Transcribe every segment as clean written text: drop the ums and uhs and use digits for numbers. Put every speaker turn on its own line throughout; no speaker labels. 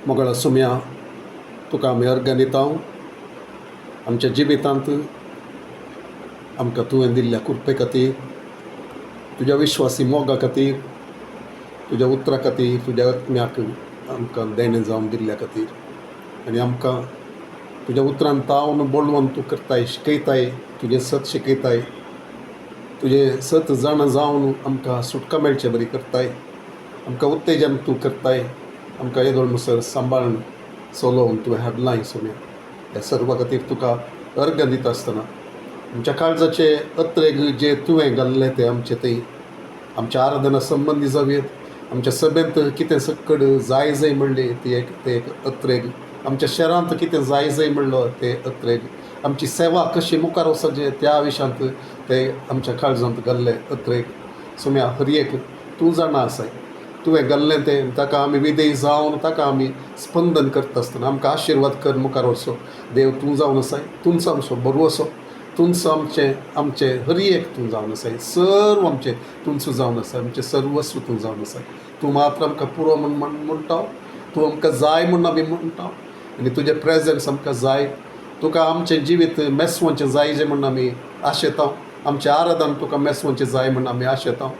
मोगळा सुम्या तुका आमी अर्घ दिताव. आमच्या जिवितांत आमकां तुवें दिल्ल्या कृपे खातीर, तुज्या विश्वासी मोगा खातीर, तुज्या उतरां खातीर, तुज्या आत्म्याक आमकां देणे जावन दिल्ल्या खातीर, आनी आमकां तुज्या उतरांत तावन बोलवून तूं करताय, शिकयताय, तुजें सत शिकयताय, तुजें सत जाण जावन आमकां सुटका मेळचे बरी करताय, आमकां उत्तेजन तूं करताय, आमकां येदोळ मुसर सांबाळून चलोवन तुवें हाडलाय सुम्या. ह्या सर्व खातीर तुका अर्घ दिता आसतना आमच्या काळजाचे अत्रेक जे तुवें घाल्ले ते आमचे थंय आमच्या आराधना संबंदी जावेत. आमच्या सभेंत कितें सक्कड जाय जाय म्हणले ते एक अत्रेक, आमच्या शहरांत कितें जाय जाय म्हणलो ते अत्रेक, आमची सेवा कशी मुखार वचचे त्या विशयांत ते आमच्या काळजांत घाल्ले अत्रेक. सुम्या हर एक तूं जाणा आसाय, तुवें घाल्लें तें ताका आमी विधेय जावन ताका आमी स्पंदन करता आसतना आमकां आशिर्वाद कर मुखार वचो. देव तूं जावन आसाय, तुमचो आमचो बरो असो, तुमचो आमचे हर एक तूं जावन आसाय, सर्व आमचें तुमचो जावन आसा, आमचें सर्वस्व तूं जावन आसाय. तूं मात्र आमकां पुरो म्हणटा, तूं आमकां जाय म्हूण आमी म्हणटा, आनी तुजें प्रेजन्स आमकां जाय. तुका आमचें जिवीत मेसवचें जाय जें म्हूण आमी आशेताव. आमचें आराधन तुका मेसवचें जाय म्हूण आमी आशेताव.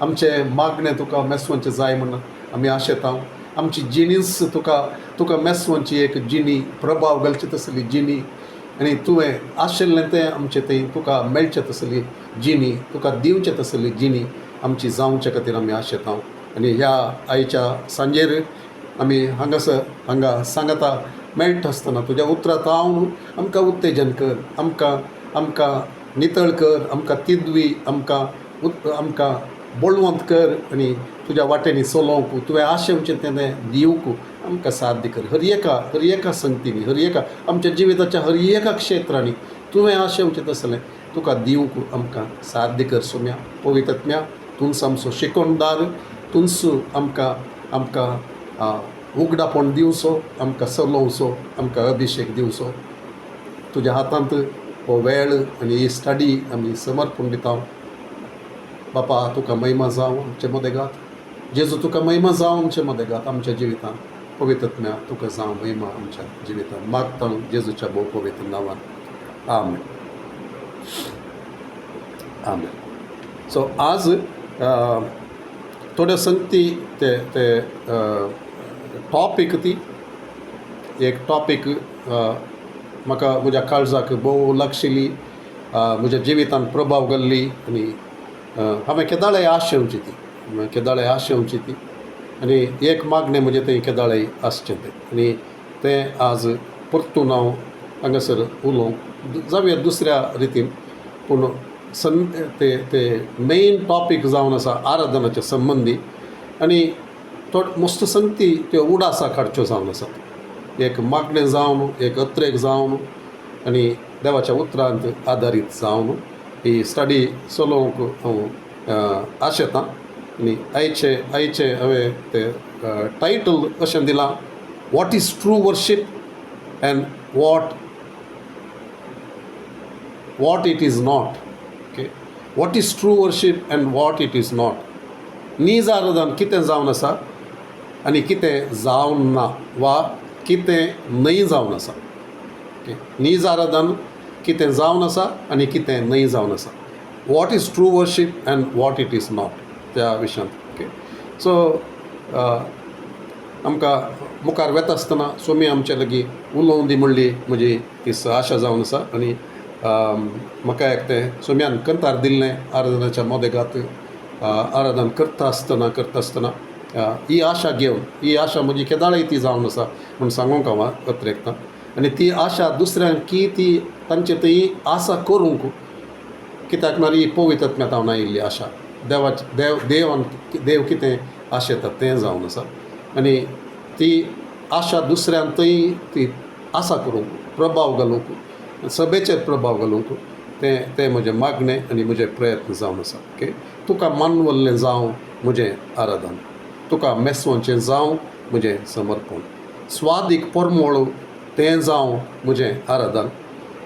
आमचें मागणें तुका मेसवचें जाय म्हूण आमी आशेताव. आमची जिणीस तुका मेसवची एक जिणी, प्रभाव घालचे तसली जिणी, आनी तुवें आशिल्लें तें आमचें थंय तुका मेळचें तसली जिणी, तुका दिवचें तसली जिणी आमची जावचे खातीर आमी आशेताव. आनी ह्या आयच्या सांजेर आमी हांगा सांगता मेळटा आसतना तुज्या उतरां तावन आमकां उत्तेजन कर, आमकां नितळ कर, आमकां तिदवी, आमकां बोळवंत कर, आनी तुज्या वाटेनी चलोवंक तुवें आशेवचें तें दिवंक आमकां साध्य कर. हर एका संगतीनी, हर एका आमच्या जिविताच्या हर एका क्षेत्रांनी तुवें आशेवचें तसलें तुका दिवंक आमकां साध्य कर. सुम्या पवित्र आत्म्या तूंच आमचो शिकोणदार, तूंच आमकां उगडापण दिवचो, आमकां चलोवचो, आमकां अभिशेक दिवचो. तुज्या हातांत हो वेळ आनी ही स्टडी आमी समर्पण दिता. बापा तुका महिमा जावं आमचे मदेगात, जेजू तुका महिमा जावं आमचे मदेगात, आमच्या जिवितांत पवित्र आत्म्या तुका जावं महिमा आमच्या जिवितांत. मागता जेजूच्या भोव पवित्र नांवान, आमेन, आमेन. सो आज थोड्या संगती ते टॉपीक ती एक टॉपीक म्हाका म्हज्या काळजाक भोव लागशिल्ली, म्हज्या जिवितांत प्रभाव घाल्ली, आनी हांवें केदाळे आशेवची ती आनी एक मागणें म्हजें थंय केदाळे आसचें तें, आनी तें आज परतून हांव हांगासर उलोवंक जावया दुसऱ्या रितीन, पूण ते मेन टॉपीक जावन आसा आराधनाच्या संबंदी. आनी मस्त संगती त्यो उडासा काडच्यो जावन आसात, एक मागणें जावन, एक अत्रेक जावन, आनी देवाच्या उतरांत आदारीत जावन ही स्टडी चलोवंक हांव आशेतां. आनी आयचे हांवें तें टायटल अशें दिलां, what is true worship and what it is not. Okay, what is true worship and what it is not. नीज आराधन कितें जावन आसा आनी कितें जावन ना, वा कितें न्हय जावन आसा. ओके, नीज आराधन कितें जावन आसा आनी कितें न्हय जावन आसा. What is true worship and what it is not, त्या विशयांत. ओके, सो आमकां मुखार वेता आसतना सोमी आमचे लागीं उलोवंक दी म्हणली म्हजी ती आशा जावन आसा. आनी म्हाका एक तें सोम्यान कंतार दिल्लें आराधनाच्या मोदेगांत आराधन करता आसतना ही आशा घेवन, ही आशा म्हजी केदाळे ती जावन आसा म्हूण सांगूंक हांव अत्रेकता. आनी ती आशा दुसऱ्यांक की ती तांचे थंय आसा करूंक, कित्याक म्हळ्यार ही पवित्र आत्म्यांत हांव आयिल्ली आशा. देव कितें आशेता तें जावन आसा. आनी ती आशा दुसऱ्यांक थंय ती आसा करूंक, प्रभाव घालूंक, सभेचेर प्रभाव घालूंक तें म्हजें मागणें आनी म्हजें प्रयत्न जावन आसा. ओके, तुका मानवल्लें जावं म्हजें आराधन, तुका मेसवचें जावं म्हजें समर्पण, स्वादीक परमळ तें जावं म्हजें आराधन,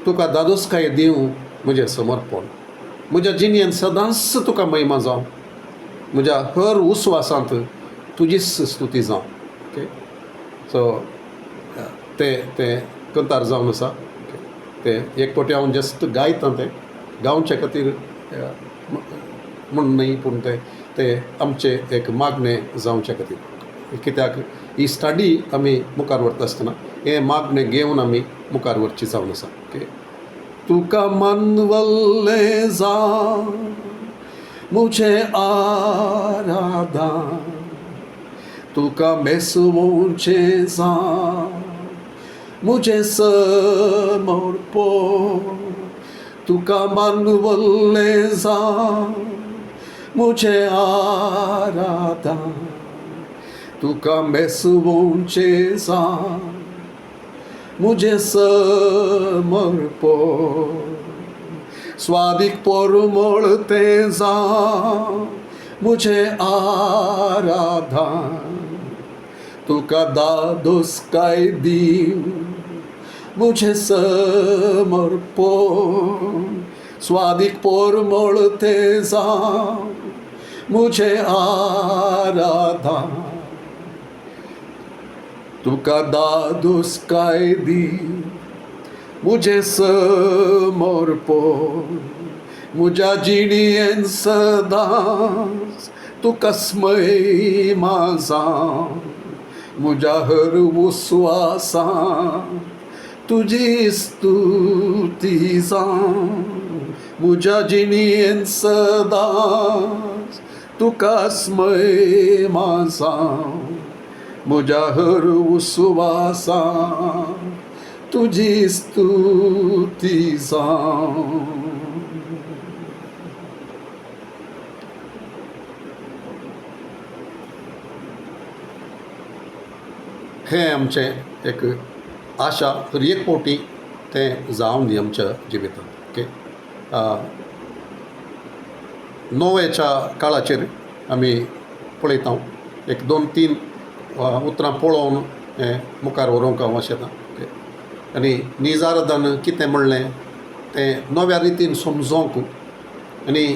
तुका दादोसकाय दिवं म्हजें समर्पण, म्हज्या जिणेंत सदांच तुका महिमा जावं, म्हज्या हर उस्वासांत तुजीच स्तुती जावं. ओके, सो ते ते कंतार जावन आसा ते एक फावटी हांव जस्ट गायता तें गावचे खातीर म्हण न्ही पूण ते आमचे एक मागणें जावचे खातीर कित्याक ही स्टडी आमी मुखार व्हरता आसतना हे मागणें घेवन आमी मुखार व्हरची जावन आसा ओके तुका मानवल्लें जावं मुझे आराधन तुका मेसुवचें जावं मुझे समर्पण तुका मानवल्लें जावं मुझे आराधन तुका मेसुवचें जावं मुझे समर्पण स्वादिक परमळ तें जावं मुझे आराधन तुका दादोसकाय दीव मुझे समर्पण स्वादिक परमळ तें जावं मुझे आराधन तुका दादोसकाय दीव मुझे समर्पण मुझ्या जिणेन सदांच तुकाच महिमा जावं मुझ्या हर उस्वासान तुजी स्तुती जावं मुझ्या जिणेन सदांच तुकाच महिमा जावं मुझ्या हर उस्वासान तुजी स्तुती जावं हें आमचें एक आशा तर एक फावटी तें जावन दी आमच्या जिवितांत ओके नोवेच्या काळाचेर आमी पळयता एक 2-3 उतरां पळोवन हें मुखार व्हरूंक हांव अशें ओके आनी निजारदान कितें म्हणलें तें नव्या रितीन समजोवंक आनी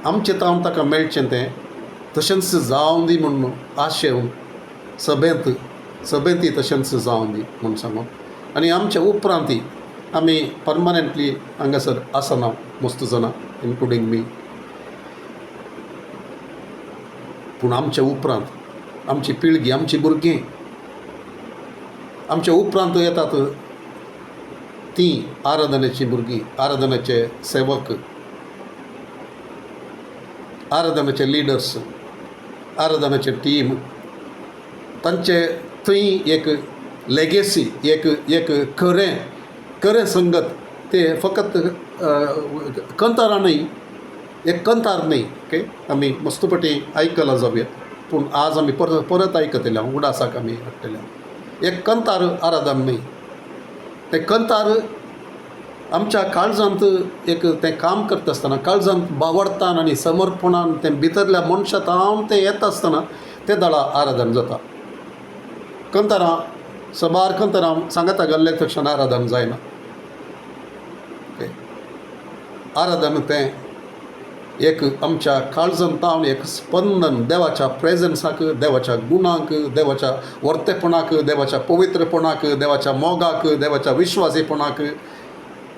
आमचें तावन ताका मेळचें तें तशेंच जावं दी म्हणून आशेवन सभेंती तशेंच जावं दी म्हूण सांगून आनी आमच्या उपरांतय आमी परमनंटली हांगासर आसना मस्त जाणां इन्क्लुडींग मी पूण आमच्या उपरांत आमची पिळगी आमची भुरगीं आमच्या उपरांत येतात तीं आराधनेची भुरगीं आराधनेचे सेवक आराधनेचे लिडर्स आराधनेचे टीम तांचे थंय एक लेगेसी एक खरें संगत ते फकत कंतारां न्ही एक कंतार न्ही ओके आमी मस्तपटी आयकलां जावया पूण आज आमी परत आयकतले उडासाक आमी हाडटले एक कंतार आराधन न्ही ते कंतार आमच्या काळजांत एक तें काम करता आसतना काळजांत बावडतान आनी समर्पणान तें भितरल्या मनशांत हांव तें येता आसतना ते दळा आराधन जाता कंतारां सबार कंतारां सांगाता घाल्ले तक्षण आराधन जायना ओके आराधन तें एक आमच्या काळजांतावन एक स्पंदन देवाच्या प्रेझन्साक देवाच्या गुणांक देवाच्या वर्तेपणाक देवाच्या पवित्रपणाक देवाच्या मोगाक देवाच्या विश्वासीपणाक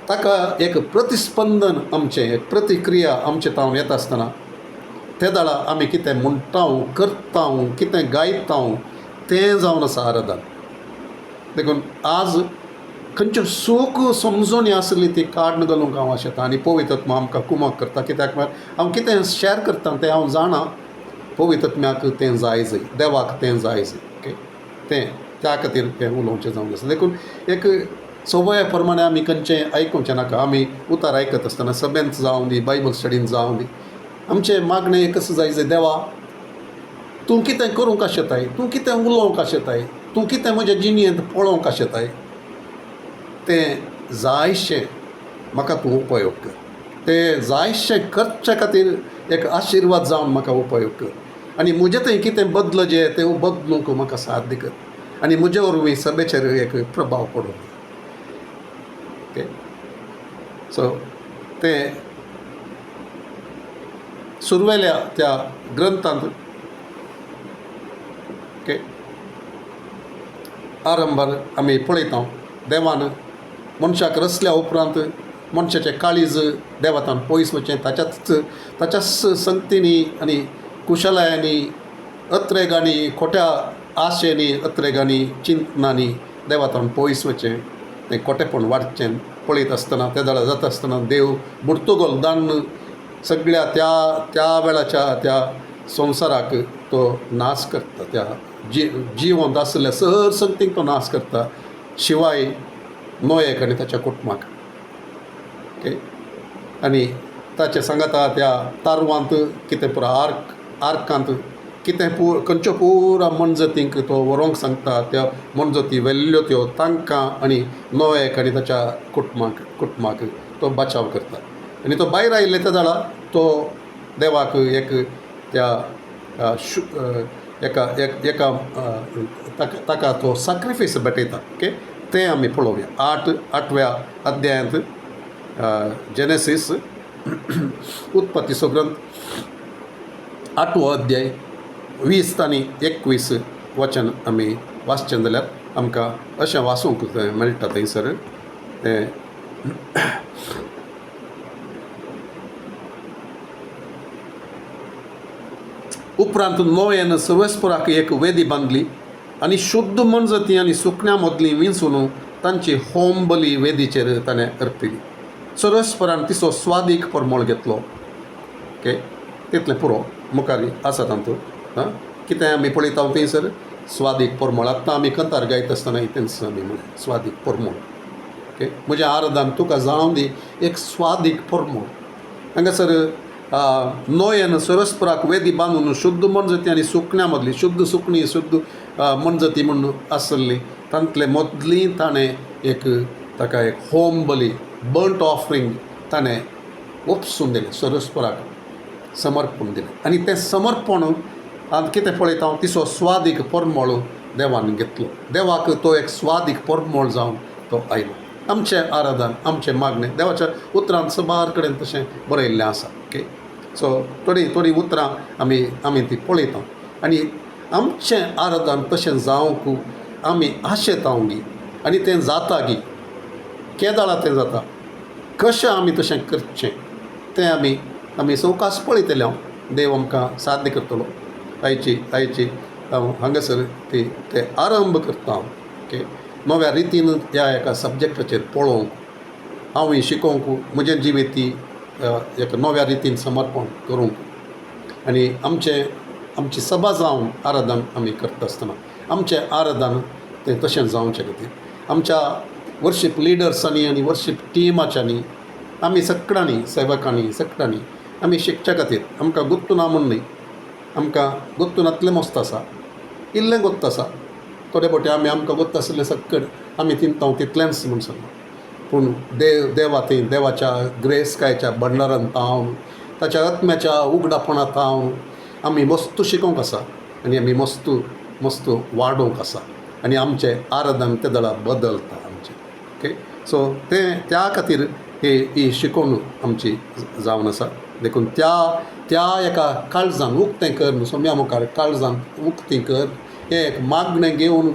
ताका एक प्रतिस्पंदन आमचें एक प्रतिक्रिया आमचे तावन येता आसतना ते दाळा आमी कितें म्हणटा करता कितें गायता तें जावन आसा आराधन देखून आज खंयच्यो सूख समजोनी आसली ती काडून घालूंक हांव आशेता आनी पवित्रत्मा आमकां कुमक करता कित्याक म्हळ्यार हांव कितें शॅर करता तें हांव जाणा पवित्रत्म्याक तें जाय जाय देवाक तें जाय जाय ओके तें त्या खातीर तें उलोवचें जावन आसा देखून एक सवय प्रमाणे आमी खंयचें आयकुचें नाका आमी उतार आयकत आसतना सभेंत जावं दी बायबल स्टडीन जावं दी आमचें मागणें एकच जाय जाय देवा तूं कितें करूंक आशेताय तूं कितें उलोवंक आशेताय तूं कितें म्हज्या जिणेंत पळोवंक आशेताय तें जायशें म्हाका तूं उपयोग कर तें जायशें करचे खातीर एक आशिर्वाद जावन म्हाका उपयोग कर आनी म्हजें थंय कितें बदलचें तें बदलूंक म्हाका साध्य कर आनी म्हजे वरवीं सभेचेर एक प्रभाव पडूं ओके सो तें सुरवेल्या त्या ग्रंथांत ओके आरंभार आमी पळयता देवान मनशाक रचल्या उपरांत मनशाचें काळीज देवातान पयस वचचें ताच्याच संगतींनी आनी कुशलायांनी अत्रेगांनी खोट्या आशेनी अत्रेगांनी चिंतनांनी देवातान पयस वचचें तें खोटेपण वाडचें पळयत आसतना त्या दाळा जाता आसतना देव बुर्तुगोल दान्न सगळ्या त्या वेळाच्या त्या संवसाराक तो नाश करता त्या जिवंत आसलेल्या सर संगतींक तो नाश करता शिवाय नोयेक आनी ताच्या कुटुंबाक ओके आनी ताचे सांगाता त्या तारवांत कितें पुरो आर्कांत कितें खंयच्यो पुरा मनजतींक तो व्हरोंक सांगता त्या मनजती वेल्ल्यो त्यो तांकां आनी नोयेक आनी ताच्या कुटुंबाक तो बचाव करता आनी तो भायर आयिल्ले त्या जाळा तो देवाक एक त्या एका ताका तो सॅक्रिफायस भेटयता ओके तें आमी पळोवया 8व्या अध्यायांत जेनेसीस उत्पत्तीचो ग्रंथ 8वो अध्याय 20 आनी 21 वचन आमी वाचचें जाल्यार आमकां अशें वाचूंक मेळटा थंयसर तें उपरांत नोयेन सर्वेस्पराक एक वेदी बांदली आनी शुद्ध मनजती आनी सुकण्या मदलीं विंचून तांची होम बली वेदीचेर ताणें अर्पिली सर्वेस्परान तिचो स्वादीक परमळ घेतलो ओके तितलें पुरो मुखारी आसा तातूंत कितें आमी पळयता थंयसर स्वादीक परमळ आतां आमी कंतार गायता आसतना तेंच आमी म्हळें स्वादीक परमळ ओके म्हजें आराधन तुका जाणून दी एक स्वादीक परमळ हांगासर नोयेन सर्वेस्पराक वेदी बांदून शुद्ध मनजती आनी सुकण्या मदली शुद्ध सुकणी शुद्ध मनजती म्हणून आसली तांतले मदलीं ताणें एक ताका एक होम बली बर्ंट ऑफरींग ताणें उपसून दिलें सर्वेस्पराक समर्पण दिलें आनी तें समर्पण कितें पळयता तिचो स्वादीक परमळ देवान घेतलो देवाक तो एक स्वादीक परमळ जावन तो आयलो आमचें आराधन आमचें मागणें देवाच्या उतरांत सबार कडेन तशें बरयल्लें आसा ओके सो थोडी उतरां आमी ती पळयता आनी आमचें आराधन तशें जावंक आमी आशेता गी आनी तें जाता गी केदाळा तें जाता कशें आमी तशें करचें तें आमी सवकास पळयतले हांव देव आमकां साध्य करतलो आयची हांगासर ते आरंभ करता हांव ओके नव्या रितीन ह्या एका सब्जेक्टाचेर पळोवंक हांव शिकोवंक म्हजें जिवीत ती एक नव्या रितीन समर्पण करूंक आनी आमची सभा जावन आराधन आमी करता आसतना आमचें आराधन तें तशें जावचें खातीर आमच्या वर्शीप लिडर्सांनी आनी वर्शीप टिमाच्यांनी आमी सगळ्यांनी सेवकांनी सगळ्यांनी आमी शिकचे खातीर आमकां गुत्तू ना म्हूण न्ही आमकां गुत्तू नातलें मस्त आसा इल्लें गुत्त आसा थोडे फावटी आमकां गुत्त आसलें सगळें आमी चिंतता तितलेंच म्हूण सांगता पूण देवाच्या ग्रेस्कायच्या भंडारांत हांव ताच्या आत्म्याच्या उगडापणांत हांव आमी मस्त शिकोवंक आसा आनी आमी मस्त वाडोवंक आसा आनी आमचें आराधन त्या दळा बदलता आमचें ओके सो त्या खातीर ही शिकोवन आमची जावन आसा देखून त्या एका काळजान उक्तें कर न्हू सोम्या मुखार काळजान उक्तें कर हें एक मागणें घेवन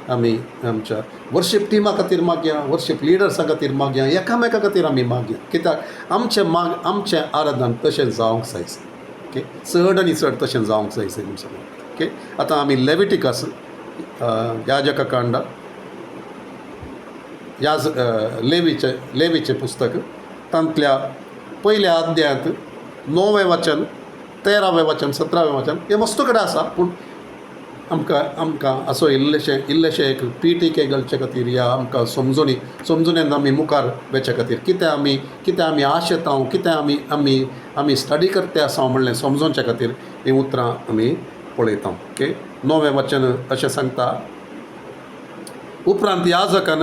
आमी आमच्या वर्शीप टिमा खातीर मागया वर्शीप लिडर्सां खातीर मागया एकामेका खातीर आमी मागया कित्याक आमचें आराधन तशें जावंक जाय ओके चड आनी चड तशें जावंक जाय म्हणून सांगून ओके आतां आमी लेविटिकस याजका कांड लेवीचें पुस्तक तांतल्या पयल्या अध्यायांत 9वें वचन 13वें वचन 17वें वचन हें मस्त कडेन आसा पूण आमकां असो इल्लेशें एक PTK घालचे खातीर या आमकां समजुनेन आमी मुखार वेचे खातीर कितें आमी आशेता कितें आमी स्टडी करते आसा म्हणलें समजोवचे खातीर हीं उतरां आमी पळयता ओके 9वें वचन अशें सांगता उपरांत याजकान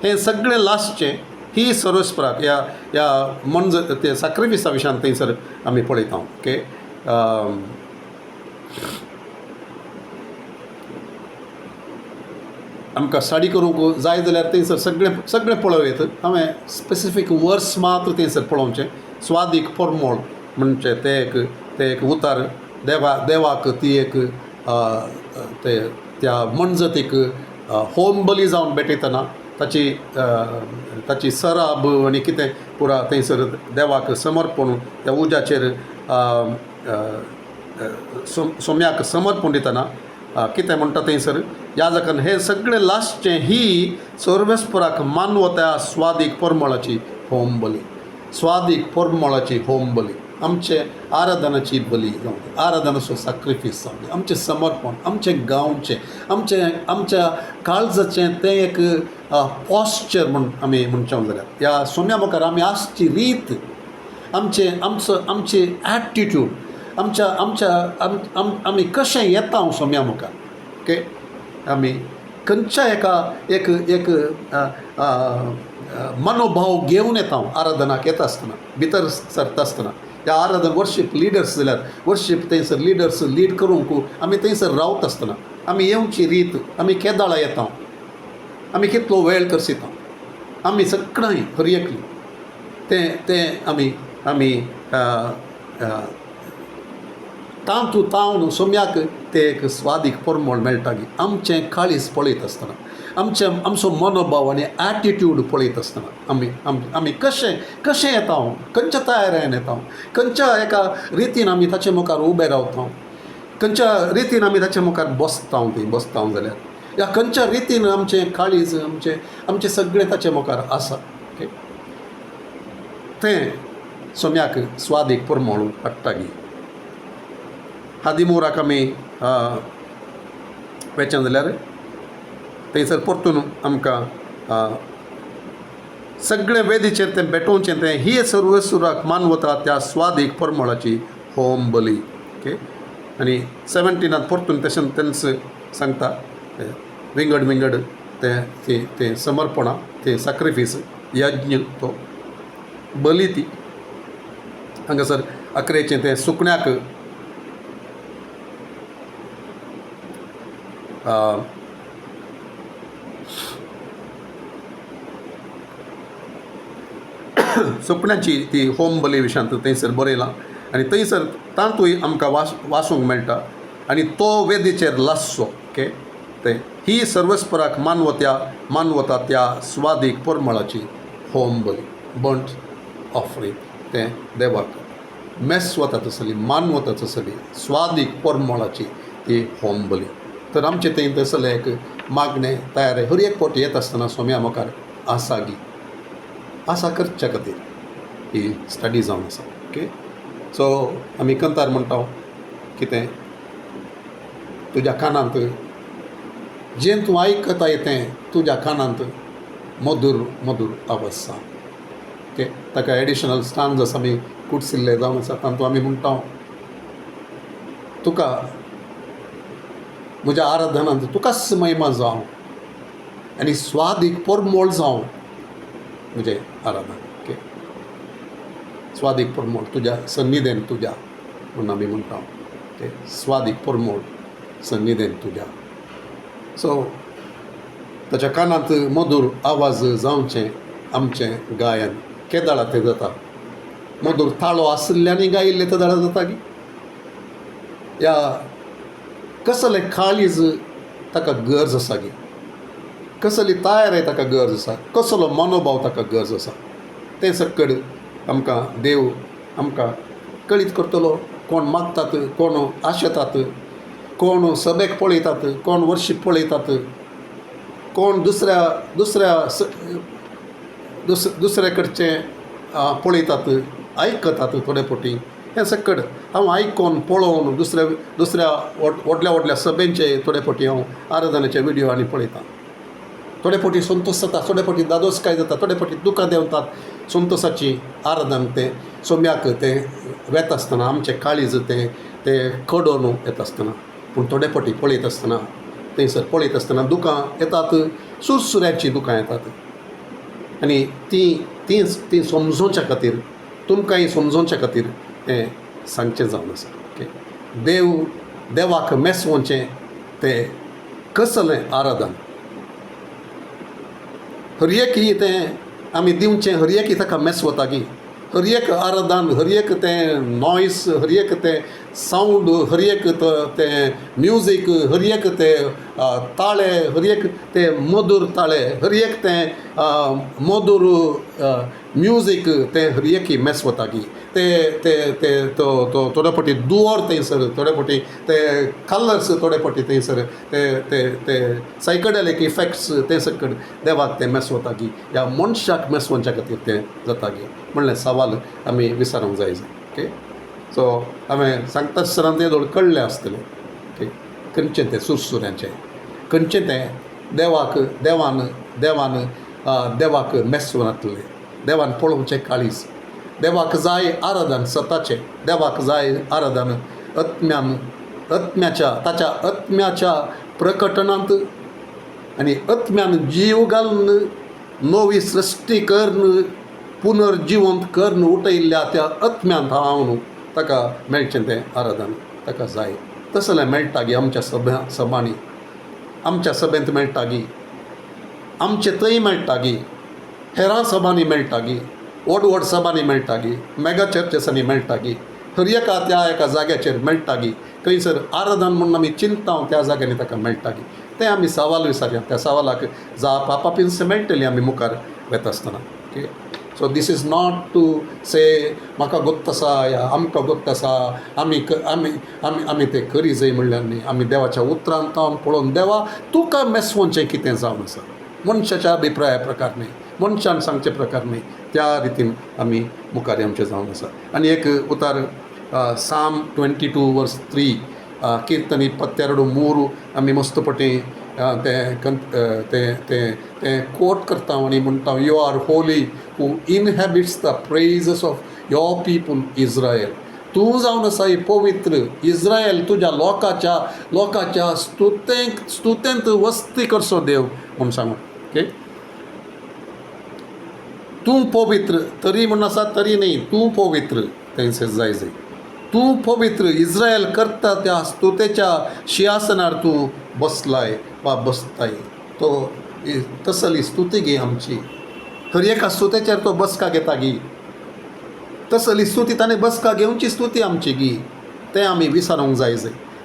हें सगळें लास्टचें ही सर्वेस्पराक ह्या मनज ते सॅक्रिफिसा विशयान थंयसर आमी पळयता ओके आमकां स्टडी करूंक जाय जाल्यार थंयसर सगळें पळोवयत हांवें स्पेसिफीक वर्स मात्र थंयसर पळोवचें स्वादीक परमळ म्हणजे ते एक उतार देवाक ती एक ते त्या म्हणजतीक होम बली जावन भेटयतना ताची सराब आनी कितें पुरा थंयसर देवाक समर्पण त्या उज्याचेर सोम्याक समर्पण दितना कितें म्हणटा थंयसर याजकान हे सगळें लास्टचें ही सर्वेस्पराक मानवत्या स्वादीक परमळाची होम बली, स्वादीक परमळाची होम बली, आमचे आराधनाची बली जावं दी, आराधनाचो सॅक्रिफीस जावं दी, आमचें समर्पण, आमचें गांवचें, आमच्या काळजाचें तें एक पॉस्चर म्हण आमी म्हणचें जाल्यार ह्या सोम्या मुखार आमी आसची रीत, आमची एटिट्यूड, आमी कशें येता सोम्या मुखार, ओके, आमी खंयच्या एक मनोभाव घेवन येता आराधनाक येता आसतना, भितर सरता आसतना. त्या आराधन वर्शीप लिडर्स जाल्यार वर्शीप थंयसर लिडर्स लीड करूंक आमी थंयसर रावता आसतना आमी येवची रीत, आमी केदाळा येता, आमी कितलो वेळ करसिता, आमी सगळीं खरी एकली तें आमी तांतू तावन सोम्याक ते एक स्वादीक परमळ मेळटा की आमचें काळीज पळयत आसतना, आमचो मनोभाव आनी एटिट्यूड पळयत आसतना आमी कशें येता, खंयच्या तयारेन येता, खंयच्या एका रितीन आमी ताचे मुखार उबे रावता, खंयच्या रितीन आमी ताचे मुखार बसता जाल्यार या खंयच्या रितीन आमचें काळीज आमचें सगळें ताचे मुखार आसा, ओके, तें सोम्याक स्वादीक परमळ हाडटा गी. हादिमुराक आमी वेचन जाल्यार थंयसर परतून आमकां सगळें वेदीचेर तें भेटोवचें तें ही सर्वेस्वराक मानवता त्या स्वादीक परमळाची होम बली, ओके. आनी 17 परतून तशें तेंच सांगता विंगड तें समर्पणां, तें सॅक्रिफीस, यज्ञ, तो बली ती हांगासर 11 तें सुकण्याक सुकण्याची ती होम बली विशयांत थंयसर बरयलां आनी थंयसर तांतूय आमकां वाचूंक मेळटा आनी तो वेदीचेर लासचो, ओके. ते ही सर्वस्पराक मानवता त्या स्वादीक परमळाची होम बली, बंट ऑफरींग, तें देवाक मेस्वता तसली, मानवता तसली स्वादीक परमळाची ती होम बली. तर आमचें थंय तसलें एक मागणें तयार हर एक फावटी येता आसतना सोम्या मुखार आसा गी, आसा करच्या खातीर ही स्टडी जावन आसा, ओके. सो आमी कंतार म्हणटा कितें तुज्या कानांत जें तूं आयकता तें तुज्या कानांत मधूर आवाज सांग, ओके. ताका एडिशनल स्टांजस आमी कुडसिल्ले जावन आसा, तातूंत आमी म्हणटा तुका म्हज्या आराधनांत तुकाच महिमा जावं आनी स्वादीक परमळ जावं म्हजें आराधन, ओके. स्वादीक परमळ तुज्या सन्निधेन तुज्या म्हणून आमी म्हणटा, ओके. स्वादीक परमळ सन्निधेन तुज्या. सो ताच्या कानांत मधूर आवाज जावचें आमचें गायन केदाळा तें जाता, मधूर ताळो आशिल्ल्यानी गायिल्लें केदाळा जाता गी. या कसलें काळीज ताका गरज आसा गी, कसली तयारी ताका गरज आसा, कसलो मनोभाव ताका गरज आसा, तें सकड आमकां देव आमकां कळीत करतलो. कोण मागतात, कोण आशेतात, कोण सभेक पळयतात, कोण वर्शीप पळयतात, कोण दुसरे कडचें पळयतात, आयकतात थोडे फावटी. हें सकड हांव आयकोन पळोवन दुसऱ्या व्हडल्या सभेंचे थोडे फावटी हांव आराधनाचे व्हिडियो आनी पळयतां. थोडे फावटी संतोश जाता, थोडे फावटी दादोसकाय जाता, थोडे फावटी दुखां देंवतात. संतोशाची आराधन तें सोम्याक तें वेता आसतना आमचें काळीज तें कडोवन येता आसतना, पूण थोडे फावटी पळयत आसतना थंयसर पळयत आसतना दुखां येतात, सुरसुऱ्याची दुखां येतात. आनी ती समजोवच्या खातीर, तुमकांय समजोवच्या खातीर हें सांगचें जावन आसा, ओके. देवाक मेसवचें तें कसलें आराधन, हर एक ही तें आमी दिवचें, हर एक ही ताका मेसवता गी. हर एक आराधन, हर एक तें नॉयस, हर एक तें सावंड, हर एक तें म्युजीक हर एक ते ताळे हर एक ते मधुर ताळे हर एक ते मधुर म्युजीक ते हर एक मेस वता की ते ते ते तो तो थोडे फावटी दुवर थंयसर थोडे फावटी ते कलर्स थोडे फावटी थंयसर ते ते ते सायकडेलीक इफेक्ट्स ते सकट देवाक ते मेस वता की ह्या मनशाक मेसवच्या खातीर ते जाता की म्हणलें सवाल आमी विचारूंक जाय ओके. सो हांवें सांगता आसतना तें थोडें कळ्ळें आसतलें ओके. खंयचें तें सुरसुऱ्यांचें खंयचें तें देवाक देवान देवान देवाक मेसवनातलें देवान पळोवचें काळीज देवाक जाय आराधन स्वताचें देवाक जाय आराधन आत्म्याच्या ताच्या आत्म्याच्या प्रकटनांत आनी आत्म्यान जीव घालून नवी सृश्टी करून पुनर्जिवंत करून उठयल्ल्या त्या आत्म्यांत हांव ताका मेळचें तें आराधन ताका जाय तसलें मेळटा गी आमच्या सभांनी आमच्या सभेंत मेळटा गी आमचे थंय मेळटा गी हेरां सभांनी मेळटा गी व्हड व्हड सभांनी मेळटा गी मेगा चर्चेसांनी मेळटा गी हर एका त्या एका जाग्याचेर मेळटा गी खंयसर आराधन म्हणून आमी चिंताव त्या जाग्यांनी ताका मेळटा गी तें आमी सवाल विचारया त्या सवालाक जाप आपापीस मेळटली आमी मुखार वेता आसतना okay. So this is not to say म्हाका गोत्त आसा या आमकां गोत्त आसा आमी आमी आमी आमी तें करी जाय म्हणल्यार न्ही आमी देवाच्या उतरांत पळोवन देवा तुका मेसवचें कितें जावन आसा मनशाच्या अभिप्राया प्रकार न्ही मनशान सांगचे प्रकार न्ही त्या रितीन आमी मुखार आमचें जावन आसा. आनी एक उतार साम 22:3 कीर्तनी 22:3 आमी मस्तपटी ते कोट करता आनी म्हणटा you are holy who inhabits the praises of your people Israel. तूं जावन आसा पवित्र इज्रायल तुज्या लोकाच्या स्तुतेंत वस्ती करचो देव म्हूण सांगून ओके. तूं पवित्र तरी म्हूण आसा तरी न्ही तूं पवित्र थंयसर जाय तूं पवित्र इज्रायल करता त्या स्तुतेच्या सिंहासनार तूं बसलाय वा बसताय तो तसली स्तुती गी आमची हर एका स्तुतेचेर तो बसका घेता गी तसली स्तुती ताणें बसका घेवची स्तुती आमची गी तें आमी विचारूंक जाय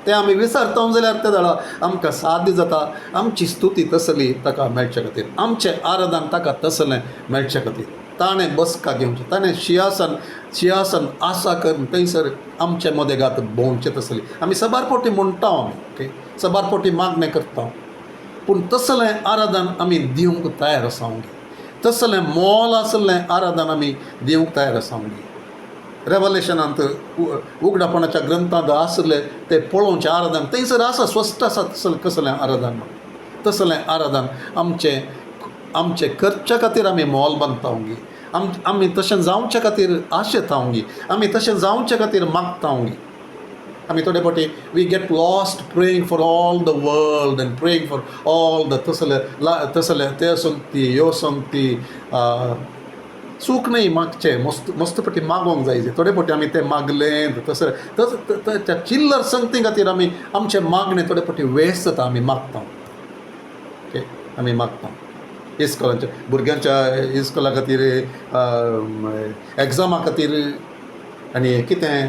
तें आमी विचारता जाल्यार त्या वेळा आमकां साध्य जाता आमची स्तुती तसली ताका मेळचे खातीर आमचें आराधन ताका तसलें मेळचे खातीर ताणें बसका घेवची ताणें सिंहासन आसा करून थंयसर आमचे मदेगात भोंवचें तसली आमी सबारपोटी म्हणटा आमी ओके सबारपोटी मागणें करता पूण तसलें आराधन आमी दिवंक तयार आसांक तसलें मोल आसलें आराधन आमी दिवंक तयार आसांक रेवलेशनांत उगडापणाच्या ग्रंथांत आसलें तें पळोवचें आराधन थंयसर आसा स्वस्थ आसा कसलें आराधन तसलें आराधन आमचें करचे खातीर आमी मोल बांदतांगी आमी तशें जावचे खातीर आशेतांगी आमी तशें जावचे खातीर मागतांगी आमी थोडे फावटी we get lost praying for all the world and praying for all the तसले ते संगती ह्यो संगती चूक न्ही मागचें मस्त फावटी मागोंक जाय थोडे फावटी आमी तें मागलें तसलें त्या चिल्लर संगती खातीर आमी आमचें मागणें थोडे फावटी वेस्ट जाता आमी मागता ओके आमी मागता इस्कॉलांच्या भुरग्यांच्या इस्कॉला खातीर एग्जामा खातीर आनी कितें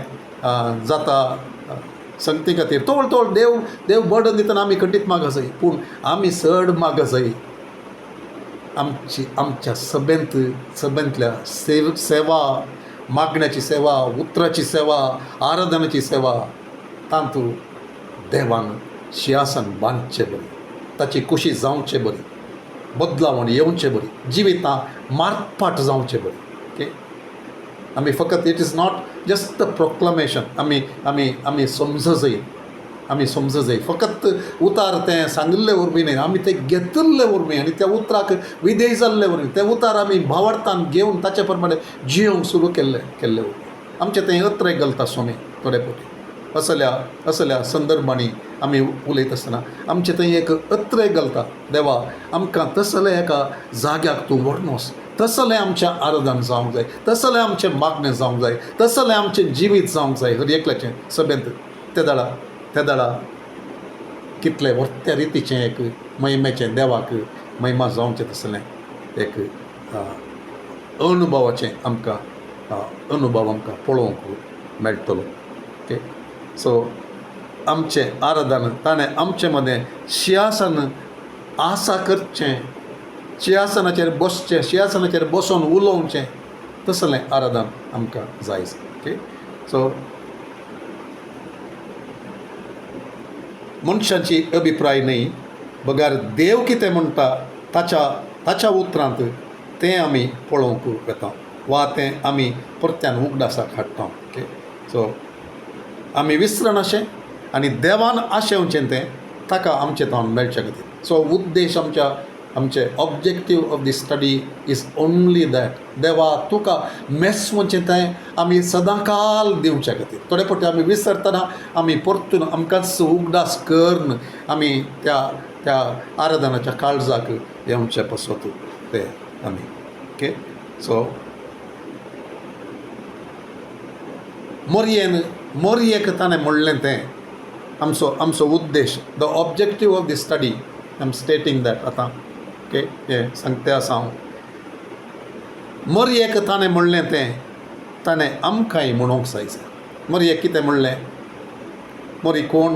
जाता संगती खातीर तोळ देव बर्डन दितना आमी खंडीत माग जाय पूण आमी चड माग जाय आमच्या सभेंतल्या सेवा मागण्याची सेवा उतराची सेवा आराधनाची सेवा तांतूं देवान सिंहासन बांदचें बरें ताची खुशी जावचें बरें बदलावण येवचें बरी जिवितां मारपाट जावचें बरें ओके आमी फकत it is not just the proclamation आमी समज जाय फकत उतार तें सांगिल्ले वरवीं न्ही आमी तें घेतिल्ले वरवीं आनी त्या उतराक विधेय जाल्ले वरवीं तें उतार आमी भावार्थान घेवन ताचे प्रमाणे जियोंक सुरू केल्ले वरवीं आमचें तें अत्रे घालता स्वामी थोडे फावटी असल्या संदर्भांनी आमी उलयत आसतना आमचें थंय एक अत्रे घालता देवा आमकां तसलें एका जाग्याक तूं व्हरनोस तसलें आमचें आराधन जावंक जाय तसलें आमचें मागणें जावंक जाय तसलें आमचें जिवीत जावंक जाय हर एकल्याचें सभेंत त्या दाळा कितलें वर्त्या रितीचें एक महिमेचें देवाक महिमा जावचें तसलें एक अनुभव आमकां पळोवंक मेळटलो ओके सो आमचें आराधन ताणें आमचे मदें सिंहासन आसा करचें, सिंहासनाचेर बसचें, सिंहासनाचेर बसून उलोवचें, तसलें आराधन आमकां जाय. ओके. सो मनशांची अभिप्राय न्ही, बगार देव कितें म्हणटा ताच्या उतरांत तें आमी पळोवंक वेता, वा तें आमी परत्यान उगडासाक हाडटा. ओके. सो आमी विसरनाशें आनी देवान आशेवचें तें ताका आमचें तोंड मेळचे खातीर. सो उद्देश आमचे objective of the study is only that, देवा तुका मेस्वचें तें आमी सदांकाल दिवचे खातीर. थोडे फावटी आमी विसरतना आमी परतून आमकांच उगडास करून आमी त्या आराधनाच्या काळजाक येवचे पसत ते आमी. ओके. सो मोरयेक ताणें म्हणलें तें आमचो उद्देश, the objective of the study. I am stating that आतां. ओके. हें सांगते आसा हांव. मोरयेक ताणें म्हणलें तें ताणें आमकांय म्हणूंक जाय. मोरयेक कितें म्हणलें? मोरी कोण?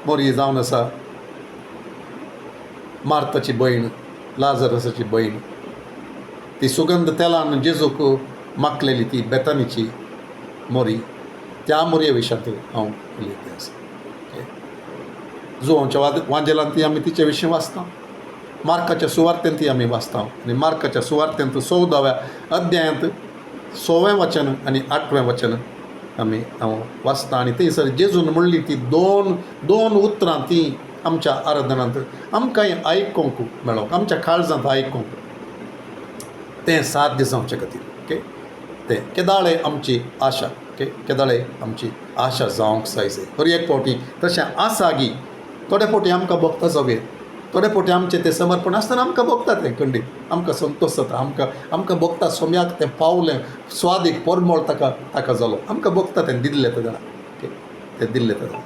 मोरी जावन आसा मार्ताची भयण, लाजरसाची भयण. ती सुगंध तेलान जेजूक मागलेली ती बेतानीची मोरी, त्या मोरये विशयांत हांव उलयतां आसा. जुवांच्या वांजेलांत आमी तिचे विशीं वाचता, मार्काच्या सुवार्तेंत ती आमी वाचता. आनी मार्काच्या सुवार्तेंत 14व्या अध्यायांत 6वें वचन आनी 8वें वचन हांव वाचता. आनी थंयसर जेजून म्हणली ती दोन उतरां ती आमच्या आराधनांत आमकांय आयकूंक मेळोंक, आमच्या काळजांत आयकूंक, तें साध्य जावचे खातीर. ओके. तें केदाळे आमची आशा. ओके. केदाळे आमची आशा जावंक जाय. हर एक फावटी तशें आसा गी. थोडे फावटी आमकां भोगता सगळे, थोडे फावटी आमचें तें समर्पण आसतना आमकां भोगता तें खंडीत, आमकां संतोश जाता, आमकां भोगता सोम्याक तें पावलें, स्वादीक परमळ ताका जालो, आमकां भोगता तें दिल्लें तें जाणां. ओके. तें दिल्लें तें जाणां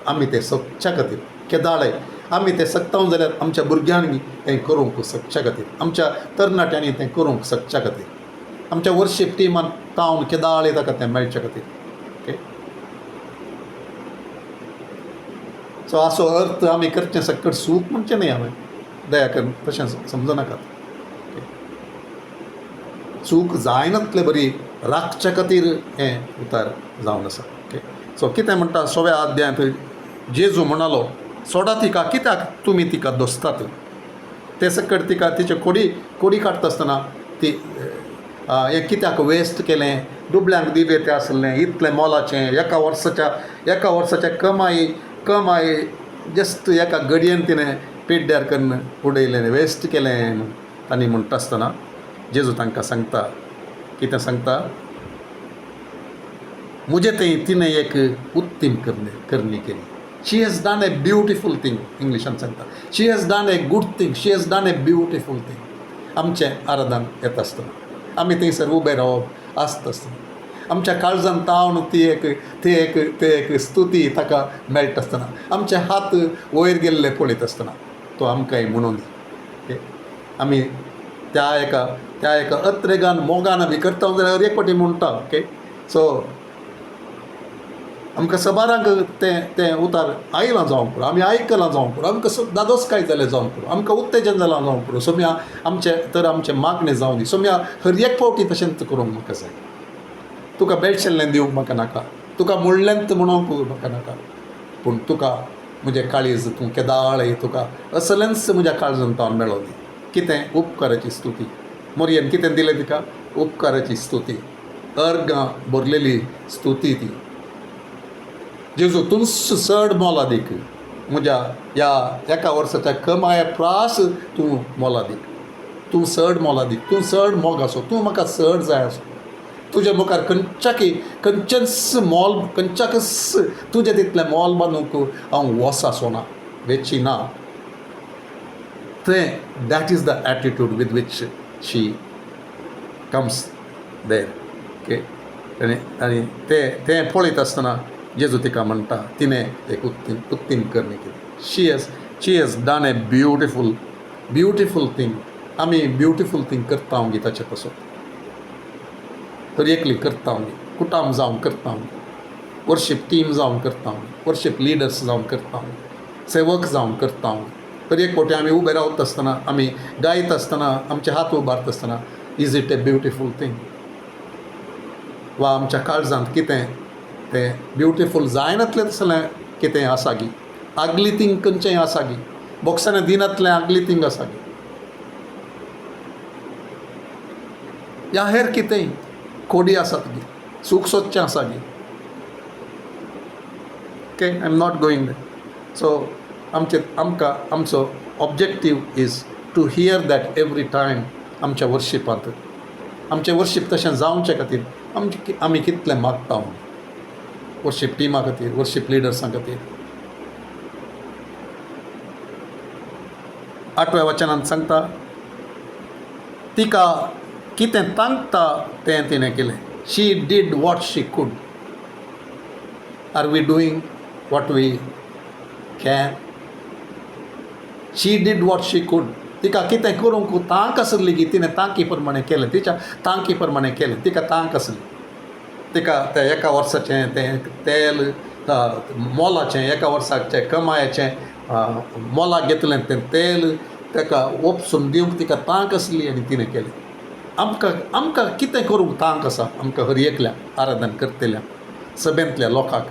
आमी तें सगच्या खातीर केदाळे आमी तें सकताव जाल्यार आमच्या भुरग्यांनी तें करूंक सकच्या खातीर, आमच्या तरणाट्यांनी तें करूंक सकच्या खातीर, आमच्या वर्शीप टिमान तावन केदाळे ताका तें मेळचे खातीर. ओके. सो असो अर्थ आमी करचें सकट सूख म्हणचें न्ही हांवें, दया करून तशें समजनाकात. चूक जायनातले बरी राखचे खातीर हें उतार जावन आसा. ओके. सो कितें म्हणटा 6व्या अध्यायांत जेजू म्हणालो, सोडा तिका, कित्याक तुमी तिका दोसतात. ते सकट तिका तिचे कोडी काडटा आसतना ती हें कित्याक वेस्ट केलें, दुबळ्यांक दिवे तें आसलें, इतलें मोलाचें, एका वर्साच्या कमाई जस्ट एका घडयेन तिणें पिड्ड्यार करून उडयलें, वेस्ट केलें तांणी म्हणटा आसतना जेजू तांकां सांगता, कितें सांगता? मुझे तें तिणें एक उत्तीम करणी केली. She has done a beautiful thing. इंग्लिशान सांगता, she has done a good thing, she has done a beautiful thing. आमचें आराधन येता आसतना आमी थंयसर उबे रावप आसता आसतना आमच्या काळजांत तावन ती एक स्तुती ताका मेळटा आसतना, आमचे हात वयर गेल्ले पळयत आसतना तो आमकांय म्हणून दी. आमी त्या एका अत्रेगान मोगान आमी करता जाल्यार एक फावटी म्हणटा. ओके. सो आमकां सबाराक तें उतार आयलां जावंक पुरो, आमी आयकलां जावंक पुरो, आमकां दादोसकाय जालें जावंक पुरो, आमकां उत्तेजन जालां जावंक पुरो, सोम्या आमचें मागणें जावं दी. सोम्या हर एक फावटी तशेंच करूंक म्हाका जाय. तुका बेळशेल्लें दिवंक म्हाका नाका, तुका मुळ्ळेंत म्हणूंक म्हाका नाका, पूण तुका म्हजें काळीज तूं केदाळें तुका असलेंच म्हज्या काळजांत तावन मेळो दी. कितें? उपकाराची स्तुती. मोरयेन कितें दिलें तिका? उपकाराची स्तुती, अर्गां भरलेली स्तुती ती. जेजू तूं चड मोलादीक, म्हज्या ह्या एका वर्साच्या कमाये प्रास तूं मोलादीक, तूं चड मोलादीक, तूं चड मोग आसो, तूं म्हाका चड जाय आसो. तुज्या मुखार खंयच्याकच तुजें तितलें मोल बांदूंक हांव वोस आसोना, वेची ना. तें that is the attitude with which she comes there. Okay. आनी तें पळयत आसतना जेजू तिका म्हणटा, तिणें एक उत्तीम करणी केली. She has done a beautiful thing. आमी ब्युटिफूल थिंग करता हांव गिताचे पासून तर एकली करता हांव, कुटाम जावन करता हांव. वर्शीप टीम जावन करता हांव, वर्शीप लिडर्स जावन करता हांव, सेवक जावन करता हांव. तर एक फावटी आमी उबे रावता आसतना, आमी गायत आसतना, आमचे हात उबारता आसतना, is it A beautiful thing? वा आमच्या काळजांत कितें तें ब्युटिफूल जायनातलें तसलें कितें आसा गी? आगली थिंग खंयचेंय आसा गी? बॉक्सांनी दिनातलें आगली थिंग आसा गी? या हेर कितेंय खोडी आसात गी? सूख सोदचें आसा गी? Okay, I am not going there. So आमचो objective is to hear that every time आमच्या वर्शिपांत. आमचें वर्शीप तशें जावचे खातीर आमी कितलें मागता वर्शीप टिमा खातीर, वर्शीप लिडर्सां खातीर. 8व्या वचनांत सांगता, तिका कितें तांकता तें तिणें केलें. She did what she could. Are we doing what we can? She did what she could. तिका कितें करूंक तांक आसली की तिणें तांकी प्रमाणें केलें, तिच्या तांकी प्रमाणें केलें. तिका तांक आसली. तिका तें एका वर्साचें तें तेल मोलाचें, एका वर्साचें कमायेचें मोलाक घेतलें तें तेल ताका ओपसून दिवंक तिका तांक आसली आनी तिणें केलें. आमकां कितें करूंक तांक आसा? आमकां हर एकल्याक, आराधन करतल्या सभेंतल्या लोकांक,